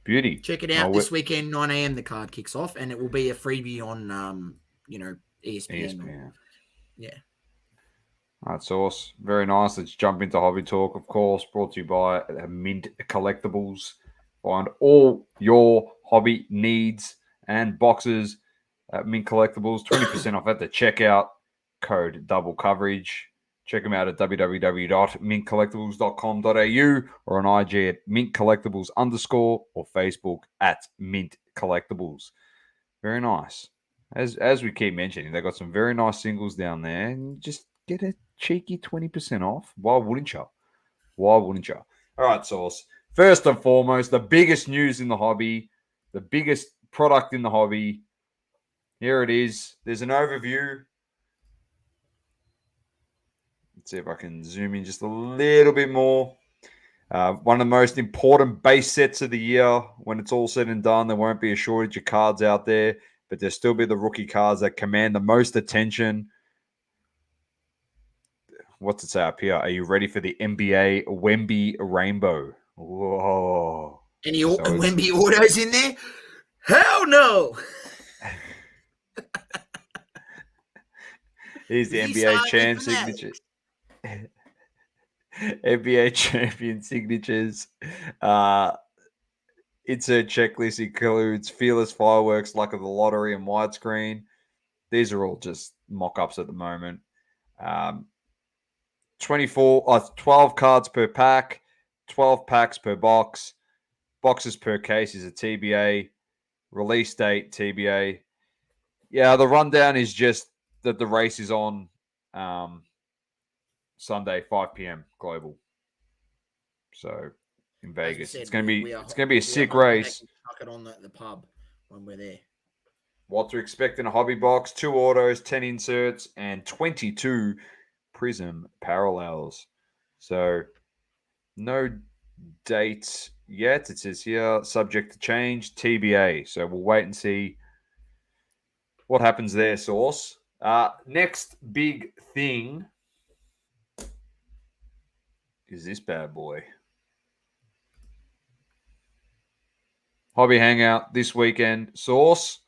[SPEAKER 1] Beauty.
[SPEAKER 2] Check it out this weekend, 9 a.m. The card kicks off, and it will be a freebie on, ESPN. Yeah.
[SPEAKER 1] That's awesome. Very nice. Let's jump into Hobby Talk, of course, brought to you by Mint Collectables. Find all your hobby needs and boxes at Mint Collectables. 20% off at the checkout. Code double coverage. Check them out at www.mintcollectibles.com.au or on IG at mintcollectibles_ or Facebook at Mint Collectables. Very nice. As we keep mentioning, they've got some very nice singles down there. And just get a cheeky 20% off. Why wouldn't you? All right, Sauce. First and foremost, the biggest news in the hobby, the biggest product in the hobby. Here it is. There's an overview. Let's see if I can zoom in just a little bit more. One of the most important base sets of the year. When it's all said and done, there won't be a shortage of cards out there, but there'll still be the rookie cards that command the most attention. What's it say up here? Are you ready for the NBA Wemby Rainbow? Whoa.
[SPEAKER 2] Any Wemby autos in there? Hell no.
[SPEAKER 1] Here's the NBA champ signature. NBA champion signatures. Insert checklist includes Fearless Fireworks, Luck of the Lottery, and Widescreen. These are all just mock-ups at the moment. 12 cards per pack, 12 packs per box. Boxes per case is a TBA. Release date, TBA. Yeah, the rundown is just that the race is on Sunday, 5 p.m. global. So in Vegas, it's going to be a sick race.
[SPEAKER 2] Chuck it on the pub when we're there.
[SPEAKER 1] What to expect in a hobby box: 2 autos, 10 inserts, and 22 prism parallels. So no dates yet. It says here, subject to change, TBA. So we'll wait and see what happens there, Sauce. Next big thing is this bad boy. Hobby Hangout this weekend. Sauce.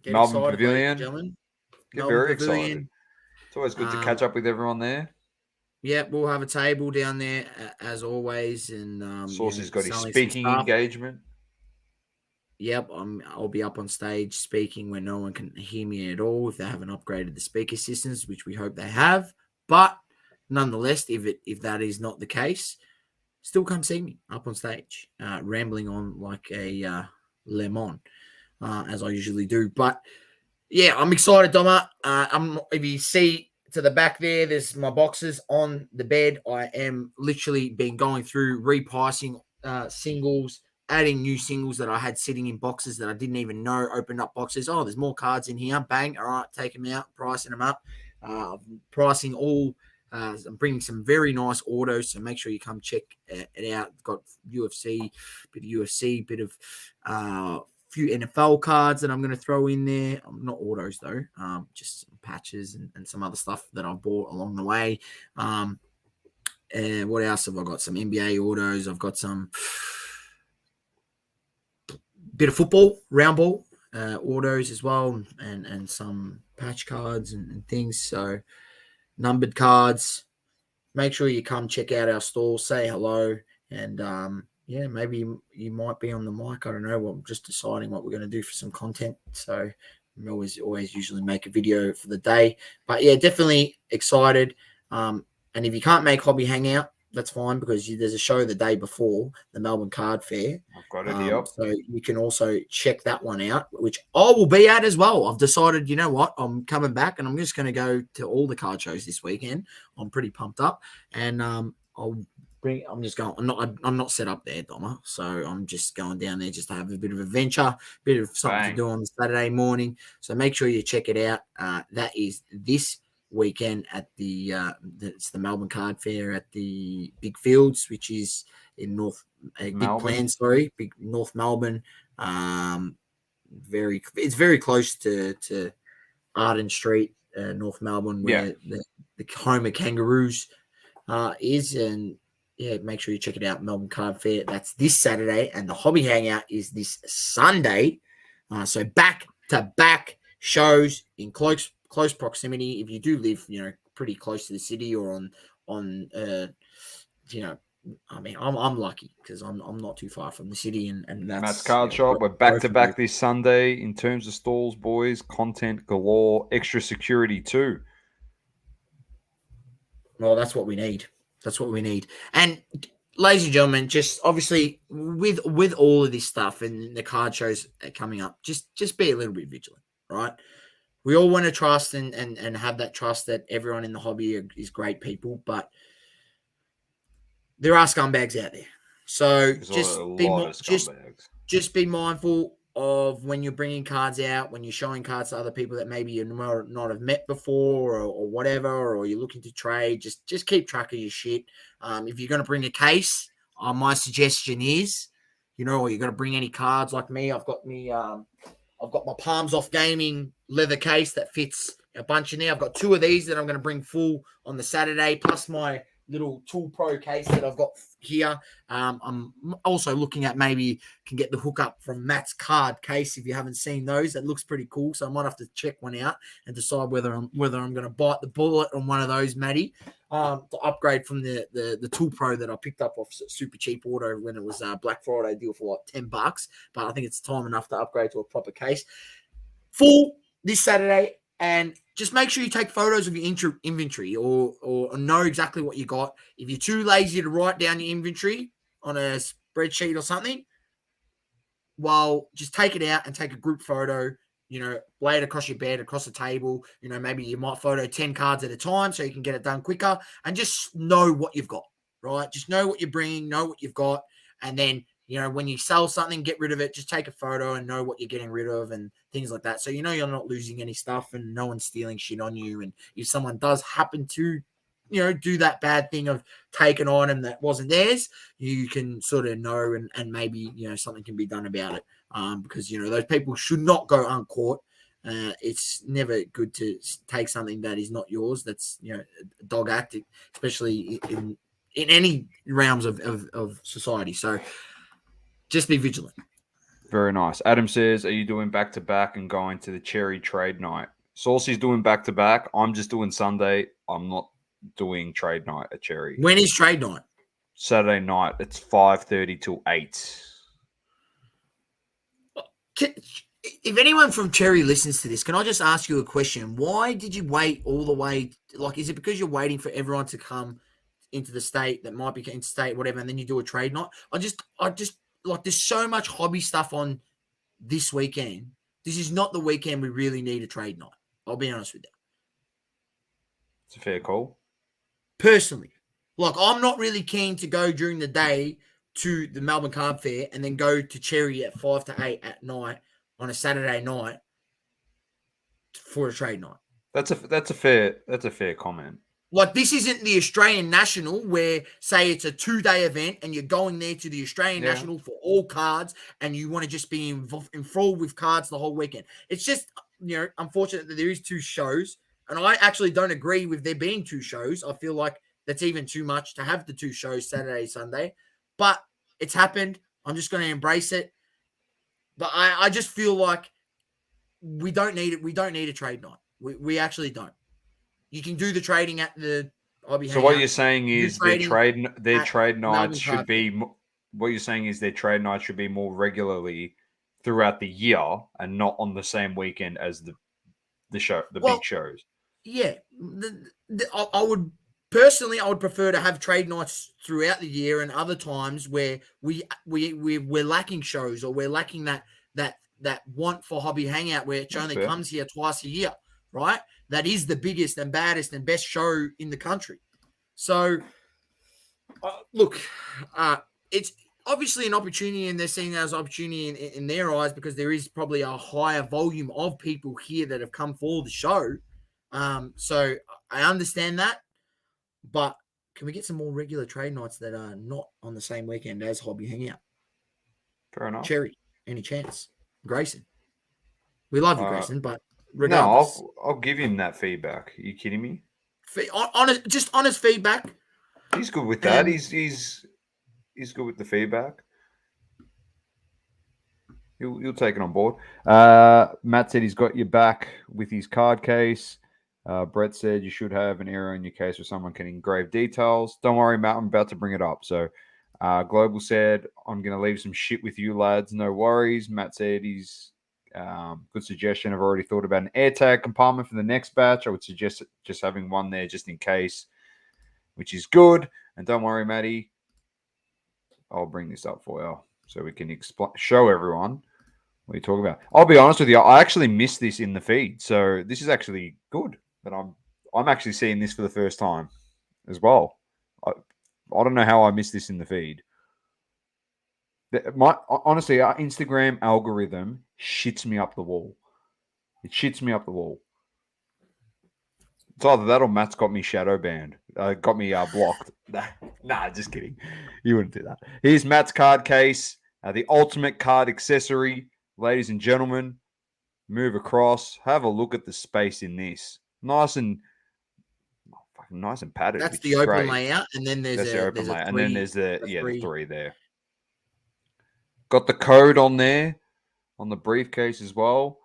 [SPEAKER 1] Melbourne Pavilion.
[SPEAKER 2] Get
[SPEAKER 1] very excited. It's always good to catch up with everyone there.
[SPEAKER 2] Yeah, we'll have a table down there as always, and
[SPEAKER 1] Saucy's got his
[SPEAKER 2] selling some
[SPEAKER 1] speaking
[SPEAKER 2] stuff.
[SPEAKER 1] engagement.
[SPEAKER 2] Yep, I'll be up on stage speaking when no one can hear me at all if they haven't upgraded the speaker systems, which we hope they have. But nonetheless, if that is not the case, still come see me up on stage, rambling on like a lemon, as I usually do. But yeah, I'm excited, Doma. If you see to the back there's my boxes on the bed. I am literally been going through repricing singles, adding new singles that I had sitting in boxes that I didn't even know. Opened up boxes. Oh, there's more cards in here. Bang! All right, take them out, pricing them up, pricing all. I'm bringing some very nice autos, so make sure you come check it out. Got UFC, bit of few NFL cards that I'm going to throw in there. Not autos though, just some patches and some other stuff that I've bought along the way. And what else have I got? Some NBA autos. I've got some bit of football, round ball autos as well, and some patch cards and things. So numbered cards. Make sure you come check out our store, say hello, and yeah, maybe you might be on the mic. I don't know. I'm just deciding what we're going to do for some content. So we always usually make a video for the day. But yeah, definitely excited. And if you can't make Hobby Hangout, that's fine because there's a show the day before the Melbourne Card Fair.
[SPEAKER 1] I've got it here.
[SPEAKER 2] So you can also check that one out, which I will be at as well. I've decided, you know what, I'm coming back and I'm just going to go to all the card shows this weekend. I'm pretty pumped up, and I'm not set up there, Doma. So I'm just going down there just to have a bit of adventure, bit of something to do on Saturday morning. So make sure you check it out. That is this weekend at it's the Melbourne Card Fair at the Big Fields, which is in Big North Melbourne. It's very close to Arden Street, North Melbourne, where the home of Kangaroos is. And yeah, make sure you check it out, Melbourne Card Fair. That's this Saturday, and the Hobby Hangout is this Sunday. So back to back shows in close proximity. If you do live, pretty close to the city or on I mean, I'm lucky because I'm not too far from the city, and that's
[SPEAKER 1] Matt's Card Shop. We're back to back this Sunday in terms of stalls, boys. Content galore, extra security too.
[SPEAKER 2] Well, that's what we need. That's what we need. And ladies and gentlemen, just obviously with all of this stuff and the card shows coming up, just be a little bit vigilant, right? We all want to trust and have that trust that everyone in the hobby is great people, but there are scumbags out there. So just be mindful of when you're bringing cards out, when you're showing cards to other people that maybe you not have met before or whatever, or you're looking to trade. Just keep track of your shit. If you're going to bring a case, my suggestion is, or you're going to bring any cards like me. I've got my Palms Off Gaming leather case that fits a bunch in there. I've got 2 of these that I'm going to bring full on the Saturday, plus my little Tool Pro case that I've got here. I'm also looking at maybe can get the hookup from Matt's card case if you haven't seen those. That looks pretty cool, so I might have to check one out and decide whether I'm going to bite the bullet on one of those, Matty, to upgrade from the Tool Pro that I picked up off super cheap auto when it was a Black Friday deal for like $10. But I think it's time enough to upgrade to a proper case. Full this Saturday. And just make sure you take photos of your inventory or know exactly what you got. If you're too lazy to write down your inventory on a spreadsheet or something, well, just take it out and take a group photo, lay it across your bed, across the table. Maybe you might photo 10 cards at a time so you can get it done quicker, and just know what you've got, right? Just know what you're bringing, know what you've got. And then, when you sell something, get rid of it. Just take a photo and know what you're getting rid of and things like that. So you're not losing any stuff and no one's stealing shit on you. And if someone does happen to, do that bad thing of take an item that wasn't theirs, you can sort of know and maybe, something can be done about it. Because, those people should not go uncaught. It's never good to take something that is not yours. That's, a dog act, especially in any realms of society. So, just be vigilant.
[SPEAKER 1] Very nice. Adam says, are you doing back-to-back and going to the Cherry Trade Night? Saucy's doing back-to-back. I'm just doing Sunday. I'm not doing trade night at Cherry.
[SPEAKER 2] When is trade night?
[SPEAKER 1] Saturday night. It's 5:30 till 8.
[SPEAKER 2] If anyone from Cherry listens to this, can I just ask you a question? Why did you wait all the way? Like, is it because you're waiting for everyone to come into the state that might be interstate, whatever, and then you do a trade night? I just like, there's so much hobby stuff on this weekend. This is not the weekend we really need a trade night. I'll be honest with you.
[SPEAKER 1] It's a fair call.
[SPEAKER 2] Personally, like, I'm not really keen to go during the day to the Melbourne Card Fair and then go to Cherry at 5 to 8 at night on a Saturday night for a trade night.
[SPEAKER 1] That's a fair comment.
[SPEAKER 2] Like, this isn't the Australian National where, say, it's a 2-day event and you're going there to the Australian National for all cards and you want to just be enthralled with cards the whole weekend. It's just, unfortunate that there is 2 shows, and I actually don't agree with there being 2 shows. I feel like that's even too much to have the 2 shows, Saturday, Sunday. But it's happened. I'm just going to embrace it. But I just feel like we don't need it. We don't need a trade night. We actually don't. You can do the trading at the hobby.
[SPEAKER 1] So what you're saying is their trade nights should be. What you're saying is their trade nights should be more regularly throughout the year and not on the same weekend as the big shows. Yeah,
[SPEAKER 2] I would personally, I would prefer to have trade nights throughout the year and other times where we're lacking shows or we're lacking that want for hobby hangout where it only comes here twice a year, right? That is the biggest and baddest and best show in the country. So, look, it's obviously an opportunity, and they're seeing that as an opportunity in their eyes because there is probably a higher volume of people here that have come for the show. So I understand that, but can we get some more regular trade nights that are not on the same weekend as hobby hangout?
[SPEAKER 1] Fair enough.
[SPEAKER 2] Cherry, any chance? Grayson, we love you, Grayson, but regardless,
[SPEAKER 1] no, I'll give him that feedback. Are you kidding me?
[SPEAKER 2] Honest feedback.
[SPEAKER 1] He's good with that. He's good with the feedback. You'll take it on board. Matt said he's got your back with his card case. Brett said you should have an area in your case where someone can engrave details. Don't worry, Matt. I'm about to bring it up. So, Global said, I'm going to leave some shit with you, lads. No worries. Matt said he's good suggestion. I've already thought about an AirTag compartment for the next batch. I would suggest just having one there just in case, which is good. And don't worry, Matty. I'll bring this up for you so we can show everyone what you're talking about. I'll be honest with you. I actually missed this in the feed. So this is actually good that I'm actually seeing this for the first time as well. I don't know how I missed this in the feed. Honestly, our Instagram algorithm shits me up the wall. It shits me up the wall. It's either that or Matt's got me shadow banned. Got me blocked. Nah, just kidding. You wouldn't do that. Here's Matt's card case. The ultimate card accessory. Ladies and gentlemen, move across. Have a look at the space in this. Nice and padded.
[SPEAKER 2] That's the open layout, and then there's
[SPEAKER 1] the open layout, and then there's the 3 there. Got the code on there on the briefcase as well.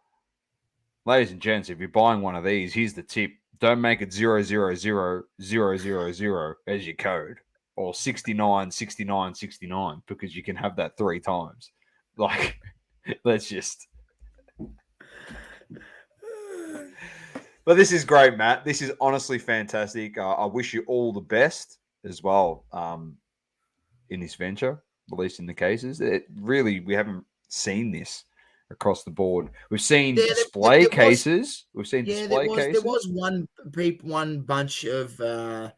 [SPEAKER 1] Ladies and gents, if you're buying one of these, here's the tip: don't make it 0000000 as your code, or 696969 because you can have that 3 times. Like, let's just. But this is great, Matt. This is honestly fantastic. I wish you all the best as well in this venture, at least in the cases. We haven't seen this across the board. We've seen display cases. We've seen display cases.
[SPEAKER 2] There was one bunch of I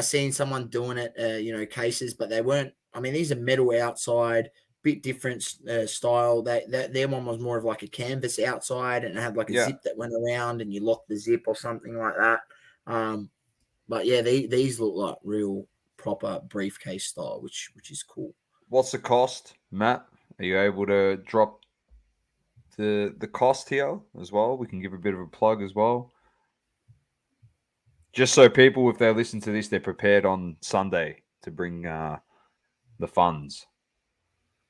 [SPEAKER 2] seen someone doing it, cases, but they weren't. I mean, these are metal outside. Bit different style. Their one was more of like a canvas outside, and it had like a zip that went around, and you lock the zip or something like that. But yeah, these look like real proper briefcase style, which is cool.
[SPEAKER 1] What's the cost, Matt? Are you able to drop the cost here as well? We can give a bit of a plug as well, just so people, if they listen to this, they're prepared on Sunday to bring the funds.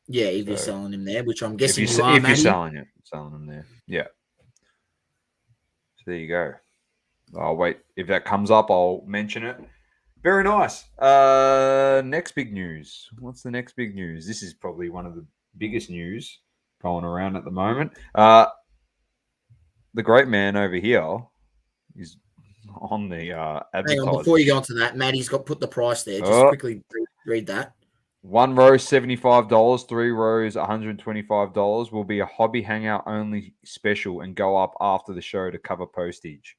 [SPEAKER 2] Yeah, if you're selling them there, which I'm guessing
[SPEAKER 1] you're selling them there. Yeah. So there you go. I'll wait. If that comes up, I'll mention it. Very nice. Next big news. What's the next big news? This is probably one of the biggest news going around at the moment. The great man over here is on the
[SPEAKER 2] Hang on,
[SPEAKER 1] advertising.
[SPEAKER 2] before you go on to that, Maddie's got put the price there. Just
[SPEAKER 1] Oh.
[SPEAKER 2] quickly read that.
[SPEAKER 1] 1 row $75, 3 rows $125 will be a hobby hangout only special and go up after the show to cover postage.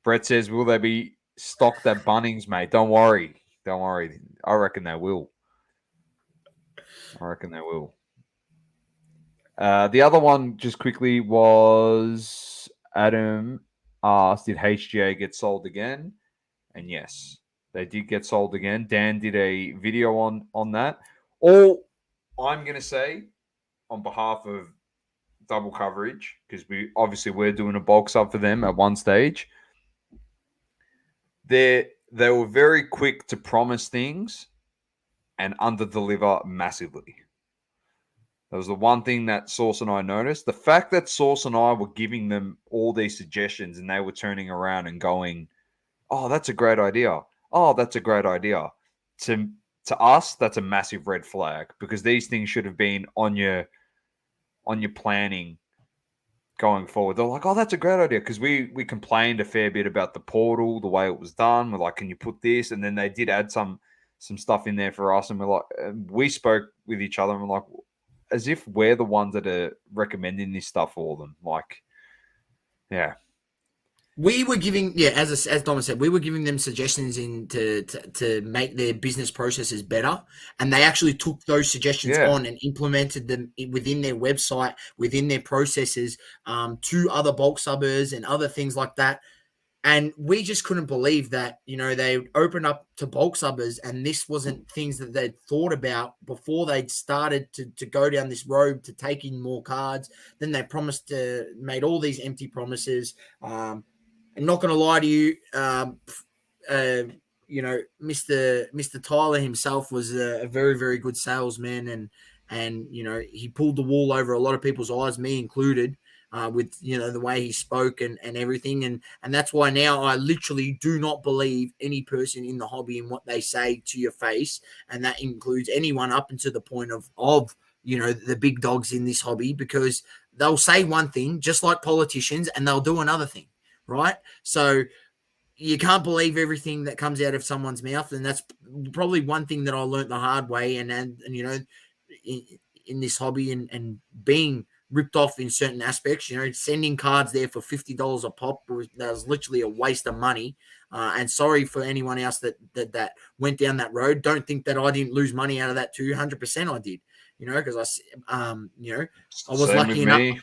[SPEAKER 1] Brett says, will they be stocked at Bunnings, mate? Don't worry. Don't worry. I reckon they will. The other one, just quickly, was Adam asked, did HGA get sold again? And yes, they did get sold again. Dan did a video on that. All I'm going to say on behalf of Double Coverage, because we're doing a bulk sub for them at one stage, they were very quick to promise things and under-deliver massively. That was the one thing that Sauce and I noticed. The fact that Sauce and I were giving them all these suggestions and they were turning around and going, oh, that's a great idea. Oh, that's a great idea. To us, that's a massive red flag because these things should have been on your planning going forward. They're like, oh, that's a great idea because we complained a fair bit about the portal, the way it was done. We're like, can you put this? And then they did add some stuff in there for us, and we're like, we spoke with each other and we're like, as if we're the ones that are recommending this stuff for them. Like, yeah.
[SPEAKER 2] We were giving, as Dom said, we were giving them suggestions to make their business processes better, and they actually took those suggestions on and implemented them within their website, within their processes, to other bulk subbers and other things like that. And we just couldn't believe that, they opened up to bulk subbers and this wasn't things that they'd thought about before they'd started to go down this road to take in more cards. Then they made all these empty promises. I'm not going to lie to you, Mr. Tyler himself was a very, very good salesman, and he pulled the wool over a lot of people's eyes, me included. With the way he spoke and everything, and that's why now I literally do not believe any person in the hobby and what they say to your face, and that includes anyone up until the point of the big dogs in this hobby, because they'll say one thing just like politicians and they'll do another thing, right? So you can't believe everything that comes out of someone's mouth, and that's probably one thing that I learned the hard way, and in this hobby and being ripped off in certain aspects, sending cards there for $50 a pop, that was literally a waste of money. And sorry for anyone else that went down that road. Don't think that I didn't lose money out of that too. 100% I did, because I was lucky enough.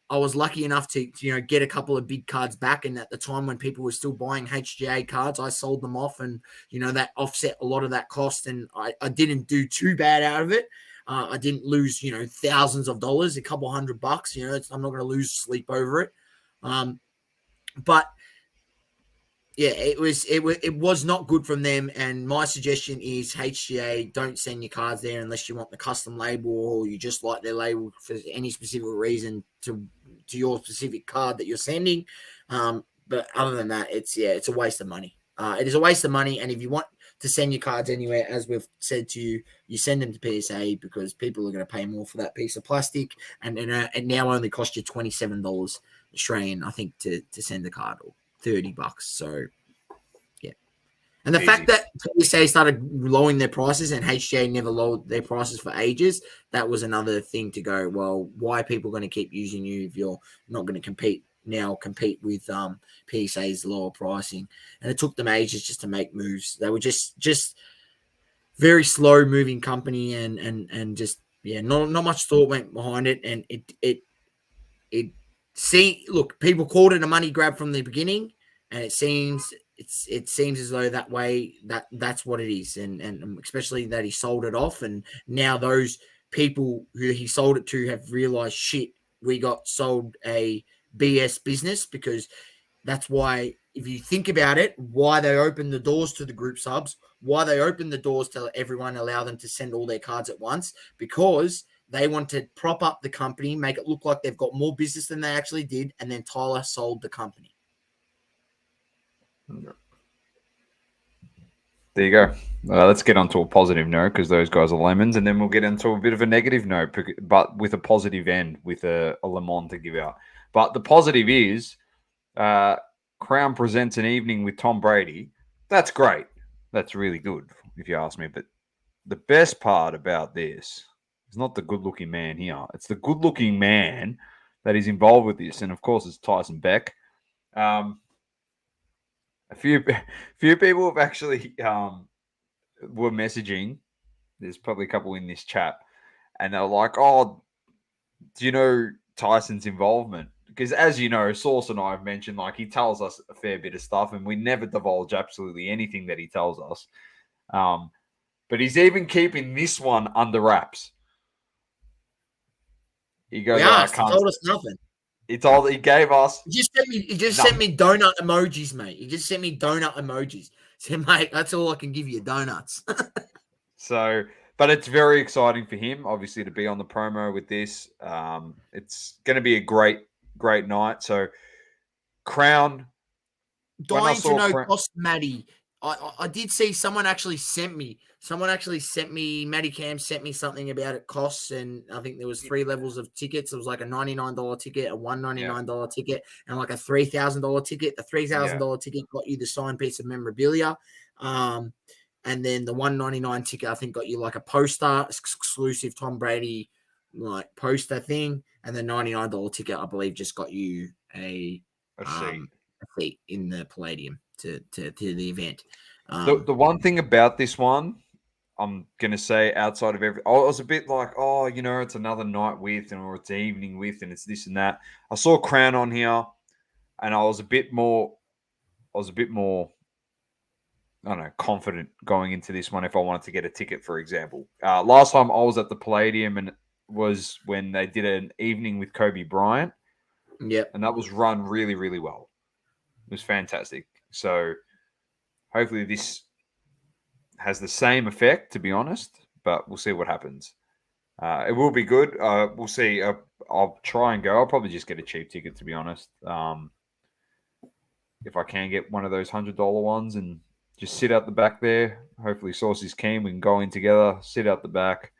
[SPEAKER 2] I was lucky enough to get a couple of big cards back, and at the time when people were still buying HGA cards, I sold them off, and that offset a lot of that cost, and I didn't do too bad out of it. I didn't lose, thousands of dollars, a couple $100. I'm not going to lose sleep over it. But yeah, it was not good from them. And my suggestion is HGA, don't send your cards there unless you want the custom label or you just like their label for any specific reason to your specific card that you're sending. But other than that, it's a waste of money. It is a waste of money. And if you want to send your cards anywhere, as we've said to you, you send them to PSA because people are going to pay more for that piece of plastic, and it now only costs you $27 Australian, I think, to send a card, or $30. So yeah, and the fact that PSA started lowering their prices and HGA never lowered their prices for ages, that was another thing to go, well, why are people going to keep using you if you're not going to compete with PSA's lower pricing? And it took them ages just to make moves. They were just very slow moving company, and just not much thought went behind it. And look, people called it a money grab from the beginning, and it seems as though that way that's what it is, and especially that he sold it off, and now those people who he sold it to have realized, shit, we got sold a BS business, because that's why, if you think about it, why they opened the doors to the group subs, why they opened the doors to everyone, allow them to send all their cards at once, because They want to prop up the company, make it look like they've got more business than they actually did, and then Tyler sold the company.
[SPEAKER 1] There you go. Let's get onto a positive note because those guys are lemons, and then we'll get into a bit of a negative note, but with a positive end, with a lemon to give out. But the positive is Crown presents an evening with Tom Brady. That's great. That's really good, if you ask me. But the best part about this is not the good-looking man here. It's the good-looking man that is involved with this, and of course, it's Tyson Beck. A few people have actually were messaging. There's probably a couple in this chat, and they're like, "Oh, do you know Tyson's involvement?" Because as you know, Source and I have mentioned, like he tells us a fair bit of stuff, and we never divulge absolutely anything that he tells us. But he's even keeping this one under wraps. He goes,
[SPEAKER 2] He told us nothing.
[SPEAKER 1] He gave us.
[SPEAKER 2] He just sent me donut emojis, mate. He just sent me donut emojis. Said, mate, that's all I can give you, donuts.
[SPEAKER 1] So, but it's very exciting for him, obviously, to be on the promo with this. It's going to be a great night. So, Crown.
[SPEAKER 2] Dying to know, cost Matty. I did see someone actually sent me. Matty Cam sent me something about it costs, and I think there was 3 levels of tickets. It was like a $99 ticket, a $199 ticket, and like a $3,000 ticket. The $3,000 ticket got you the signed piece of memorabilia, and then the $199 ticket I think got you like a poster, exclusive Tom Brady like poster thing, and the $99 ticket I believe just got you a seat in the Palladium to the event.
[SPEAKER 1] The one thing about this one, I'm going to say outside of I was a bit like, oh, you know, it's another night with, or it's an evening with, and it's this and that. I saw Crown on here, and I was a bit more, I don't know, confident going into this one if I wanted to get a ticket, for example. Last time I was at the Palladium, and it was when they did an evening with Kobe Bryant.
[SPEAKER 2] Yep.
[SPEAKER 1] And that was run really, really well. It was fantastic. So hopefully this has the same effect, to be honest, but we'll see what happens. It will be good. We'll see. I'll try and go. I'll probably just get a cheap ticket, to be honest. If I can get one of those $100 ones and just sit out the back there. Hopefully Sauce is keen. We can go in together, sit out the back,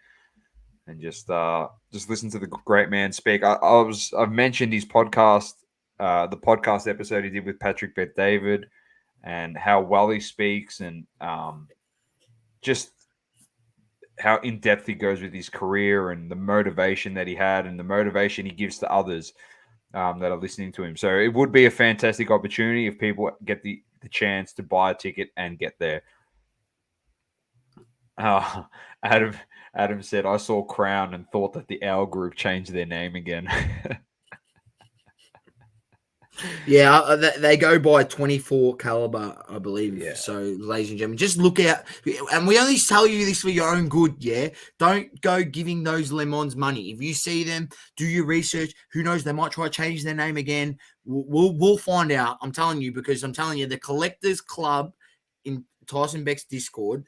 [SPEAKER 1] and just listen to the great man speak. I've mentioned his podcast, the podcast episode he did with Patrick Bet-David, and how well he speaks, and just how in depth he goes with his career, and the motivation that he had, and the motivation he gives to others that are listening to him. So it would be a fantastic opportunity if people get the chance to buy a ticket and get there. Adam said, I saw Crown and thought that the Owl Group changed their name again.
[SPEAKER 2] Yeah, they go by 24 caliber, I believe.
[SPEAKER 1] Yeah.
[SPEAKER 2] So, ladies and gentlemen, just look out. And we only tell you this for your own good, yeah? Don't go giving those lemons money. If you see them, do your research. Who knows? They might try to change their name again. We'll find out. I'm telling you, because I'm telling you, the Collectors Club in Tyson Beck's Discord,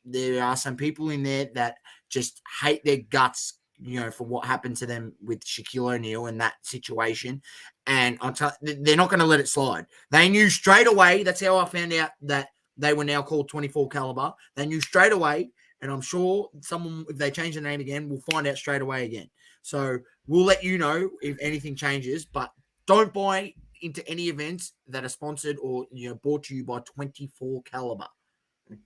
[SPEAKER 2] there are some people in there that just hate their guts, you know, for what happened to them with Shaquille O'Neal in that situation. And they're not going to let it slide. They knew straight away. That's how I found out that they were now called 24 caliber. They knew straight away. And I'm sure someone, if they change the name again, will find out straight away again. So we'll let you know if anything changes, but don't buy into any events that are sponsored or, you know, brought to you by 24 caliber.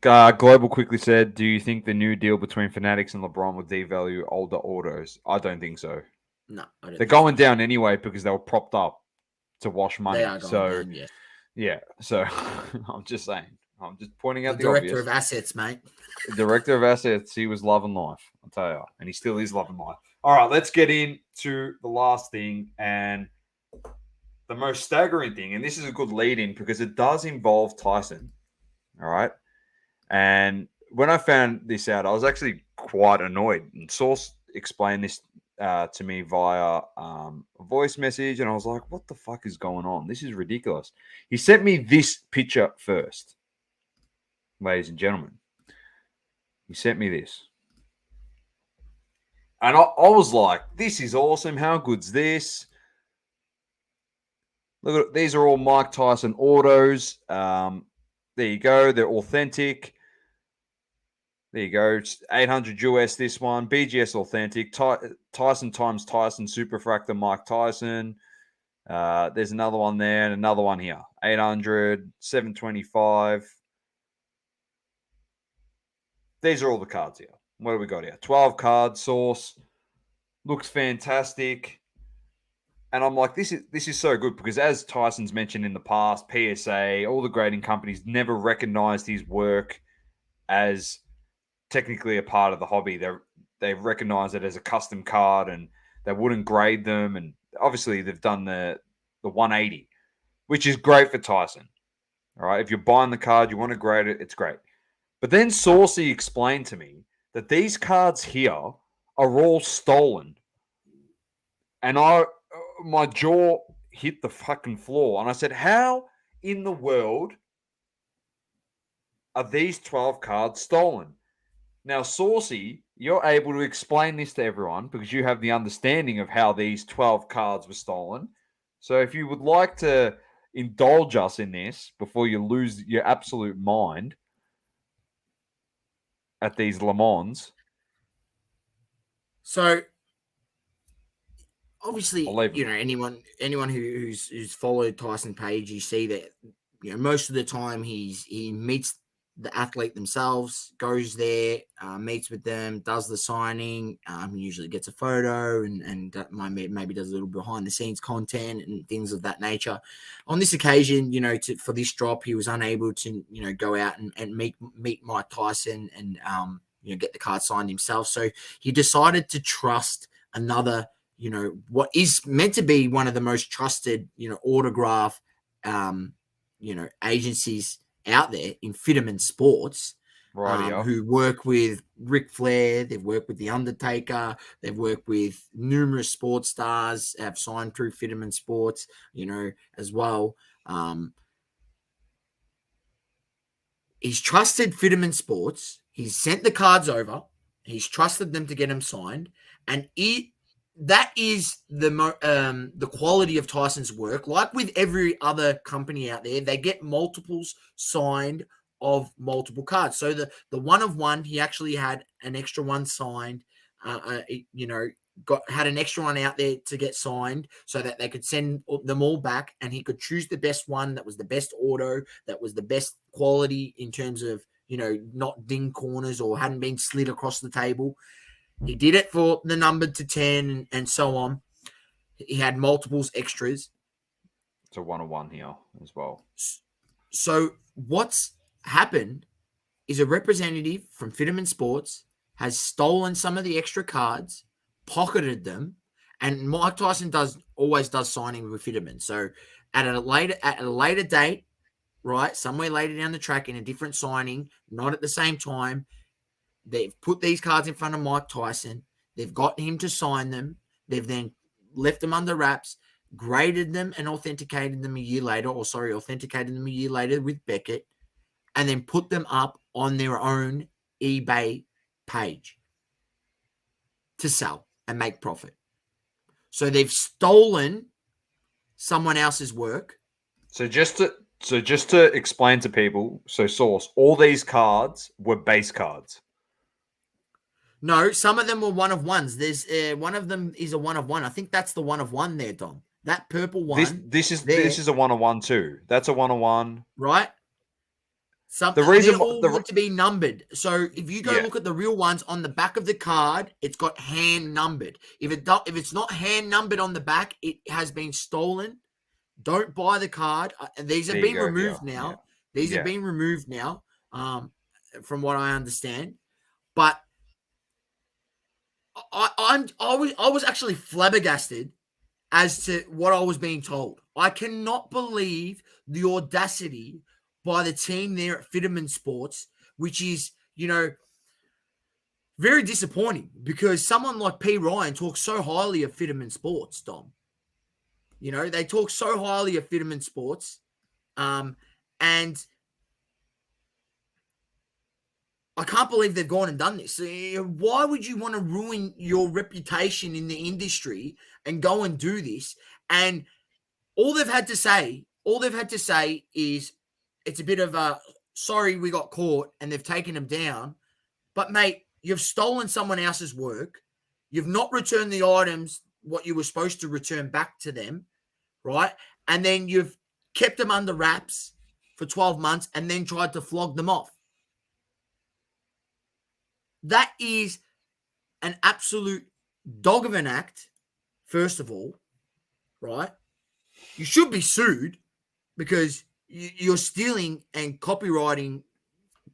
[SPEAKER 1] Global quickly said, do you think the new deal between Fanatics and LeBron will devalue older autos? I don't think so.
[SPEAKER 2] No, I don't.
[SPEAKER 1] They're going down anyway because they were propped up to wash money.
[SPEAKER 2] They are going down, yes.
[SPEAKER 1] Yeah. So I'm just saying. I'm just pointing out the
[SPEAKER 2] director
[SPEAKER 1] obvious.
[SPEAKER 2] of assets, mate.
[SPEAKER 1] The director of assets. He was loving life. I'll tell you, and he still is loving life. All right, let's get into the last thing and the most staggering thing. And this is a good lead-in because it does involve Tyson. All right. And when I found this out, I was actually quite annoyed. And Source explained this to me via a voice message, and I was like, what the fuck is going on? This is ridiculous. He sent me this picture first, ladies and gentlemen. He sent me this. And I was like, this is awesome. How good's this? Look at these are all Mike Tyson autos. There you go. They're authentic. There you go. It's 800 US this one. BGS authentic. Tyson times Tyson Superfractor Mike Tyson. There's another one there and another one here. 800, 725. These are all the cards here. What do we got here? 12 cards, source. Looks fantastic. And I'm like, this is so good because as Tyson's mentioned in the past, PSA, all the grading companies never recognized his work as technically a part of the hobby. They recognize it as a custom card and they wouldn't grade them. And obviously they've done the 180, which is great for Tyson. All right. If you're buying the card, you want to grade it, it's great. But then Saucy explained to me that these cards here are all stolen. And my jaw hit the fucking floor. And I said, how in the world are these 12 cards stolen? Now, Saucy, you're able to explain this to everyone because you have the understanding of how these 12 cards were stolen. So if you would like to indulge us in this before you lose your absolute mind at these Le Mans.
[SPEAKER 2] So obviously, anyone who's followed Tyson Page, you see that most of the time he meets the athlete themselves, goes there, meets with them, does the signing, usually gets a photo and maybe does a little behind the scenes content and things of that nature. On this occasion, for this drop, he was unable to go out and meet Mike Tyson and get the card signed himself. So he decided to trust another, what is meant to be one of the most trusted, autograph, agencies out there in Fitterman Sports, who work with Ric Flair, they've worked with The Undertaker, they've worked with numerous sports stars, have signed through Fitterman Sports, as well. He's trusted Fitterman Sports. He's sent the cards over. He's trusted them to get them signed. And that is the quality of Tyson's work. Like with every other company out there, they get multiples signed of multiple cards. So the one of one, he actually had an extra one signed. Had an extra one out there to get signed so that they could send them all back, and he could choose the best one that was the best auto, that was the best quality in terms of not ding corners or hadn't been slid across the table. He did it for the numbered to 10 and so on. He had multiples extras.
[SPEAKER 1] It's a 1-on-1 here as well.
[SPEAKER 2] So what's happened is a representative from Fitterman Sports has stolen some of the extra cards, pocketed them, and Mike Tyson always does signing with Fitterman. So at a later date, right, somewhere later down the track in a different signing, not at the same time, they've put these cards in front of Mike Tyson. They've got him to sign them. They've then left them under wraps, graded them and authenticated them a year later with Beckett, and then put them up on their own eBay page to sell and make profit. So they've stolen someone else's work.
[SPEAKER 1] So just to explain to people, so Source, all these cards were base cards.
[SPEAKER 2] No, some of them were one of ones. There's one of them is a one of one. I think that's the one of one there, Dom. That purple one.
[SPEAKER 1] This is a 1-on-1 too. That's a 1-on-1,
[SPEAKER 2] right? Something. They're all meant to be numbered. So if you go look at the real ones on the back of the card, it's got hand numbered. If it's not hand numbered on the back, it has been stolen. Don't buy the card. These have been removed now. Yeah. These have been removed now, from what I understand. But I was actually flabbergasted as to what I was being told. I cannot believe the audacity by the team there at Fitterman Sports, which is, very disappointing because someone like P. Ryan talks so highly of Fitterman Sports, Dom. They talk so highly of Fitterman Sports. And I can't believe they've gone and done this. Why would you want to ruin your reputation in the industry and go and do this? And all they've had to say is it's a bit of a sorry we got caught and they've taken them down. But mate, you've stolen someone else's work. You've not returned the items what you were supposed to return back to them, right? And then you've kept them under wraps for 12 months and then tried to flog them off. That is an absolute dog of an act, first of all, right? You should be sued because you're stealing and copywriting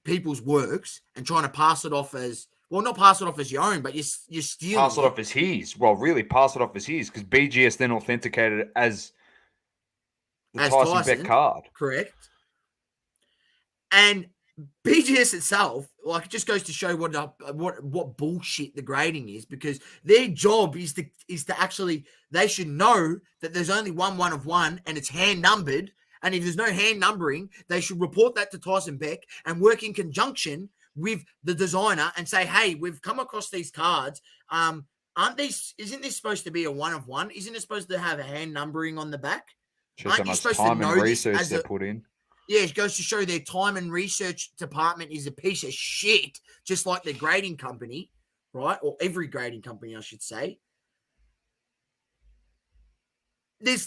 [SPEAKER 2] people's works and trying to pass it off as, well, not pass it off as your own, but you're stealing
[SPEAKER 1] Pass it off as his. Well, really, pass it off as his because BGS then authenticated it as the Tyson Bet card.
[SPEAKER 2] Correct. And BGS itself, like, it just goes to show what bullshit the grading is, because their job is to actually, they should know that there's only one of one and it's hand numbered. And if there's no hand numbering, they should report that to Tyson Beck and work in conjunction with the designer and say, hey, we've come across these cards. Isn't this supposed to be a one of one? Isn't it supposed to have a hand numbering on the back?
[SPEAKER 1] Shows how much time and research they put in.
[SPEAKER 2] Yeah, it goes to show their time and research department is a piece of shit, just like their grading company, right? Or every grading company, I should say. It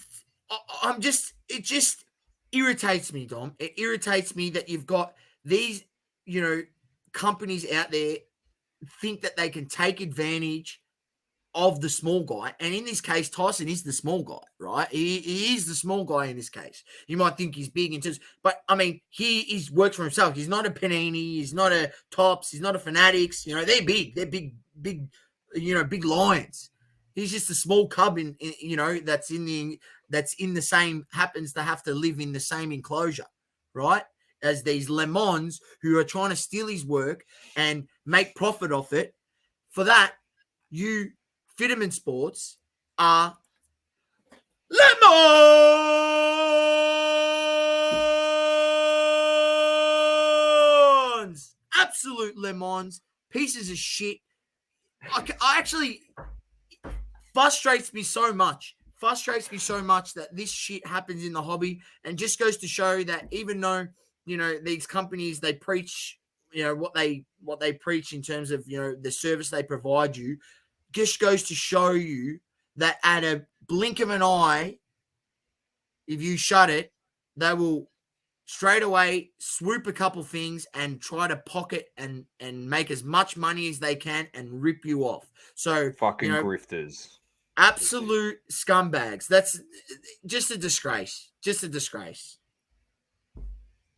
[SPEAKER 2] just irritates me, Dom. It irritates me that you've got these, companies out there think that they can take advantage of the small guy. And in this case, Tyson is the small guy, right? He is the small guy in this case. You might think he's big in terms, but I mean, he works for himself. He's not a Panini. He's not a Tops. He's not a Fanatics. They're big. They're big, big lions. He's just a small cub that's in the same, happens to have to live in the same enclosure, right? As these Le Mans who are trying to steal his work and make profit off it. For that, you Fitterman Sports are lemons, absolute lemons, pieces of shit. I actually frustrates me so much that this shit happens in the hobby, and just goes to show that even though these companies, they preach what they preach in terms of the service they provide you, just goes to show you that at a blink of an eye, if you shut it, they will straight away swoop a couple things and try to pocket and make as much money as they can and rip you off. So
[SPEAKER 1] fucking grifters.
[SPEAKER 2] Absolute scumbags. That's just a disgrace. Just a disgrace.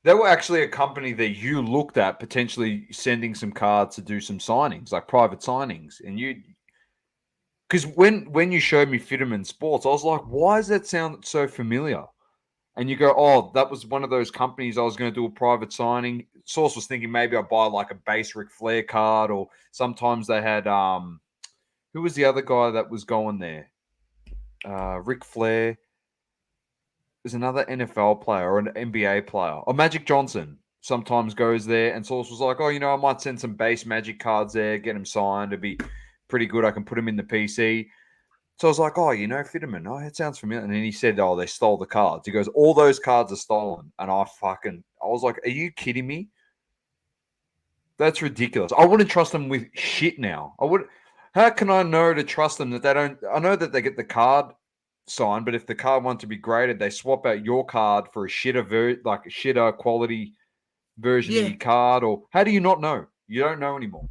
[SPEAKER 1] They were actually a company that you looked at potentially sending some cards to do some signings, like private signings. And because when you showed me Fitterman Sports, I was like, why does that sound so familiar? And you go, oh, that was one of those companies I was going to do a private signing. Source was thinking maybe I'd buy like a base Ric Flair card, or sometimes they had, who was the other guy that was going there? Ric Flair. There's another NFL player or an NBA player. Or Magic Johnson sometimes goes there, and Source was like, oh, I might send some base Magic cards there, get him signed. It'd be pretty good. I can put him in the PC. So I was like, oh, Fitterman. Oh, it sounds familiar. And then he said, oh, they stole the cards. He goes, all those cards are stolen. And I was like, are you kidding me? That's ridiculous. I wouldn't trust them with shit now. How can I know to trust them that they don't? I know that they get the card signed, but if the card wants to be graded, they swap out your card for a shitter quality version of your card. Or how do you not know? You don't know anymore.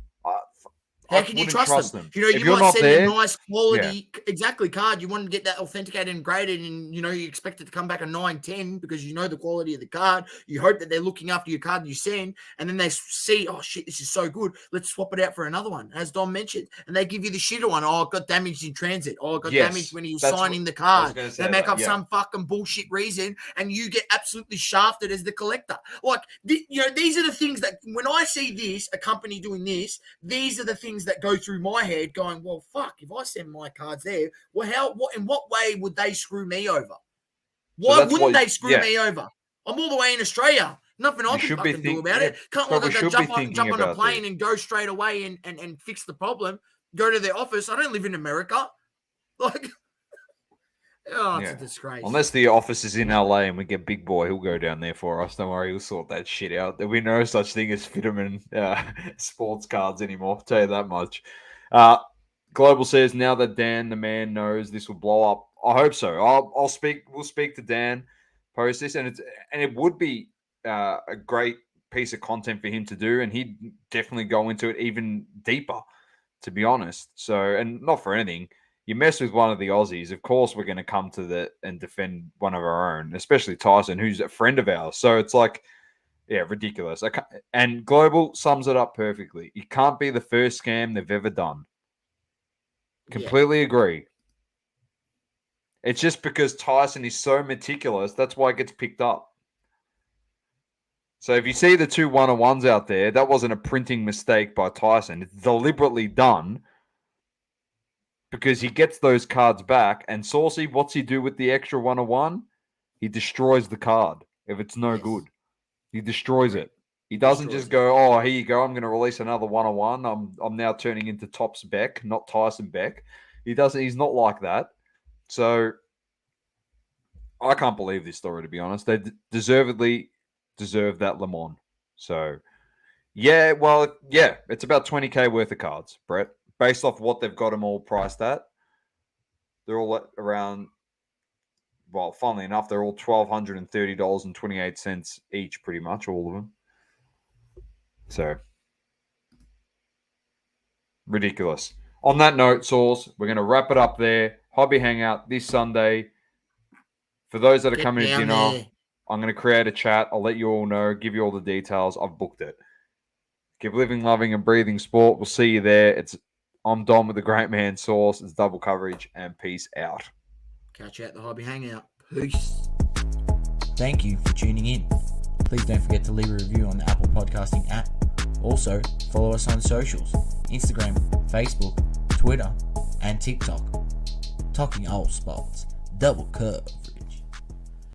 [SPEAKER 2] How can you trust them? You might send a nice quality, exactly, card. You want to get that authenticated and graded, and you expect it to come back a 9-10 because the quality of the card. You hope that they're looking after your card you send, and then they see, oh shit, this is so good. Let's swap it out for another one, as Dom mentioned, and they give you the shitter one. Oh, it got damaged in transit. Oh, it got damaged when he was signing the card. They make up some fucking bullshit reason, and you get absolutely shafted as the collector. Like, these are the things that when I see this, a company doing this, these are the things that go through my head going, well, fuck, if I send my cards there, well, in what way would they screw me over? Why wouldn't they screw me over? I'm all the way in Australia. Nothing I
[SPEAKER 1] We
[SPEAKER 2] can
[SPEAKER 1] should be
[SPEAKER 2] fucking do
[SPEAKER 1] think-
[SPEAKER 2] about it.
[SPEAKER 1] yeah,
[SPEAKER 2] Can't
[SPEAKER 1] but
[SPEAKER 2] like
[SPEAKER 1] we
[SPEAKER 2] I can
[SPEAKER 1] should be
[SPEAKER 2] jump
[SPEAKER 1] thinking
[SPEAKER 2] on a
[SPEAKER 1] about
[SPEAKER 2] plane
[SPEAKER 1] this.
[SPEAKER 2] and go straight away and fix the problem. Go to their office. I don't live in America. Like, oh, it's a disgrace.
[SPEAKER 1] Unless the office is in LA and we get Big Boy, he'll go down there for us. Don't worry, he'll sort that shit out. There'll be no such thing as Fitterman sports cards anymore. I'll tell you that much. Global says now that Dan the man knows this will blow up. I hope so. We'll speak to Dan post this, and it would be a great piece of content for him to do, and he'd definitely go into it even deeper, to be honest. So, and not for anything, you mess with one of the Aussies, of course we're going to come to and defend one of our own, especially Tyson, who's a friend of ours. So it's like, yeah, ridiculous. And Global sums it up perfectly. It can't be the first scam they've ever done. Completely agree. It's just because Tyson is so meticulous, that's why it gets picked up. So if you see the 2 1-on-1s out there, that wasn't a printing mistake by Tyson. It's deliberately done because he gets those cards back. And Saucy, what's he do with the extra 1-on-1? He destroys the card if it's no good. He destroys it. He doesn't just go, oh, here you go, I'm going to release another 1-on-1. I'm now turning into Topps Beck, not Tyson Beck. He's not like that. So I can't believe this story, to be honest. They deservedly deserve that Le Mans. So, yeah, it's about 20K worth of cards, Brett. Based off what they've got them all priced at. They're all at around, well, funnily enough, they're all $1,230.28 each, pretty much, all of them. So, ridiculous. On that note, Sauce, we're going to wrap it up there. Hobby Hangout this Sunday. For those that are coming to dinner, I'm going to create a chat. I'll let you all know, give you all the details. I've booked it. Keep living, loving, and breathing sport. We'll see you there. I'm Dom with the great man Sauce. It's double coverage, and peace out.
[SPEAKER 2] Catch you at the Hobby Hangout. Peace.
[SPEAKER 3] Thank you for tuning in. Please don't forget to leave a review on the Apple Podcasting app. Also, follow us on socials, Instagram, Facebook, Twitter, and TikTok. Talking all sports, double coverage.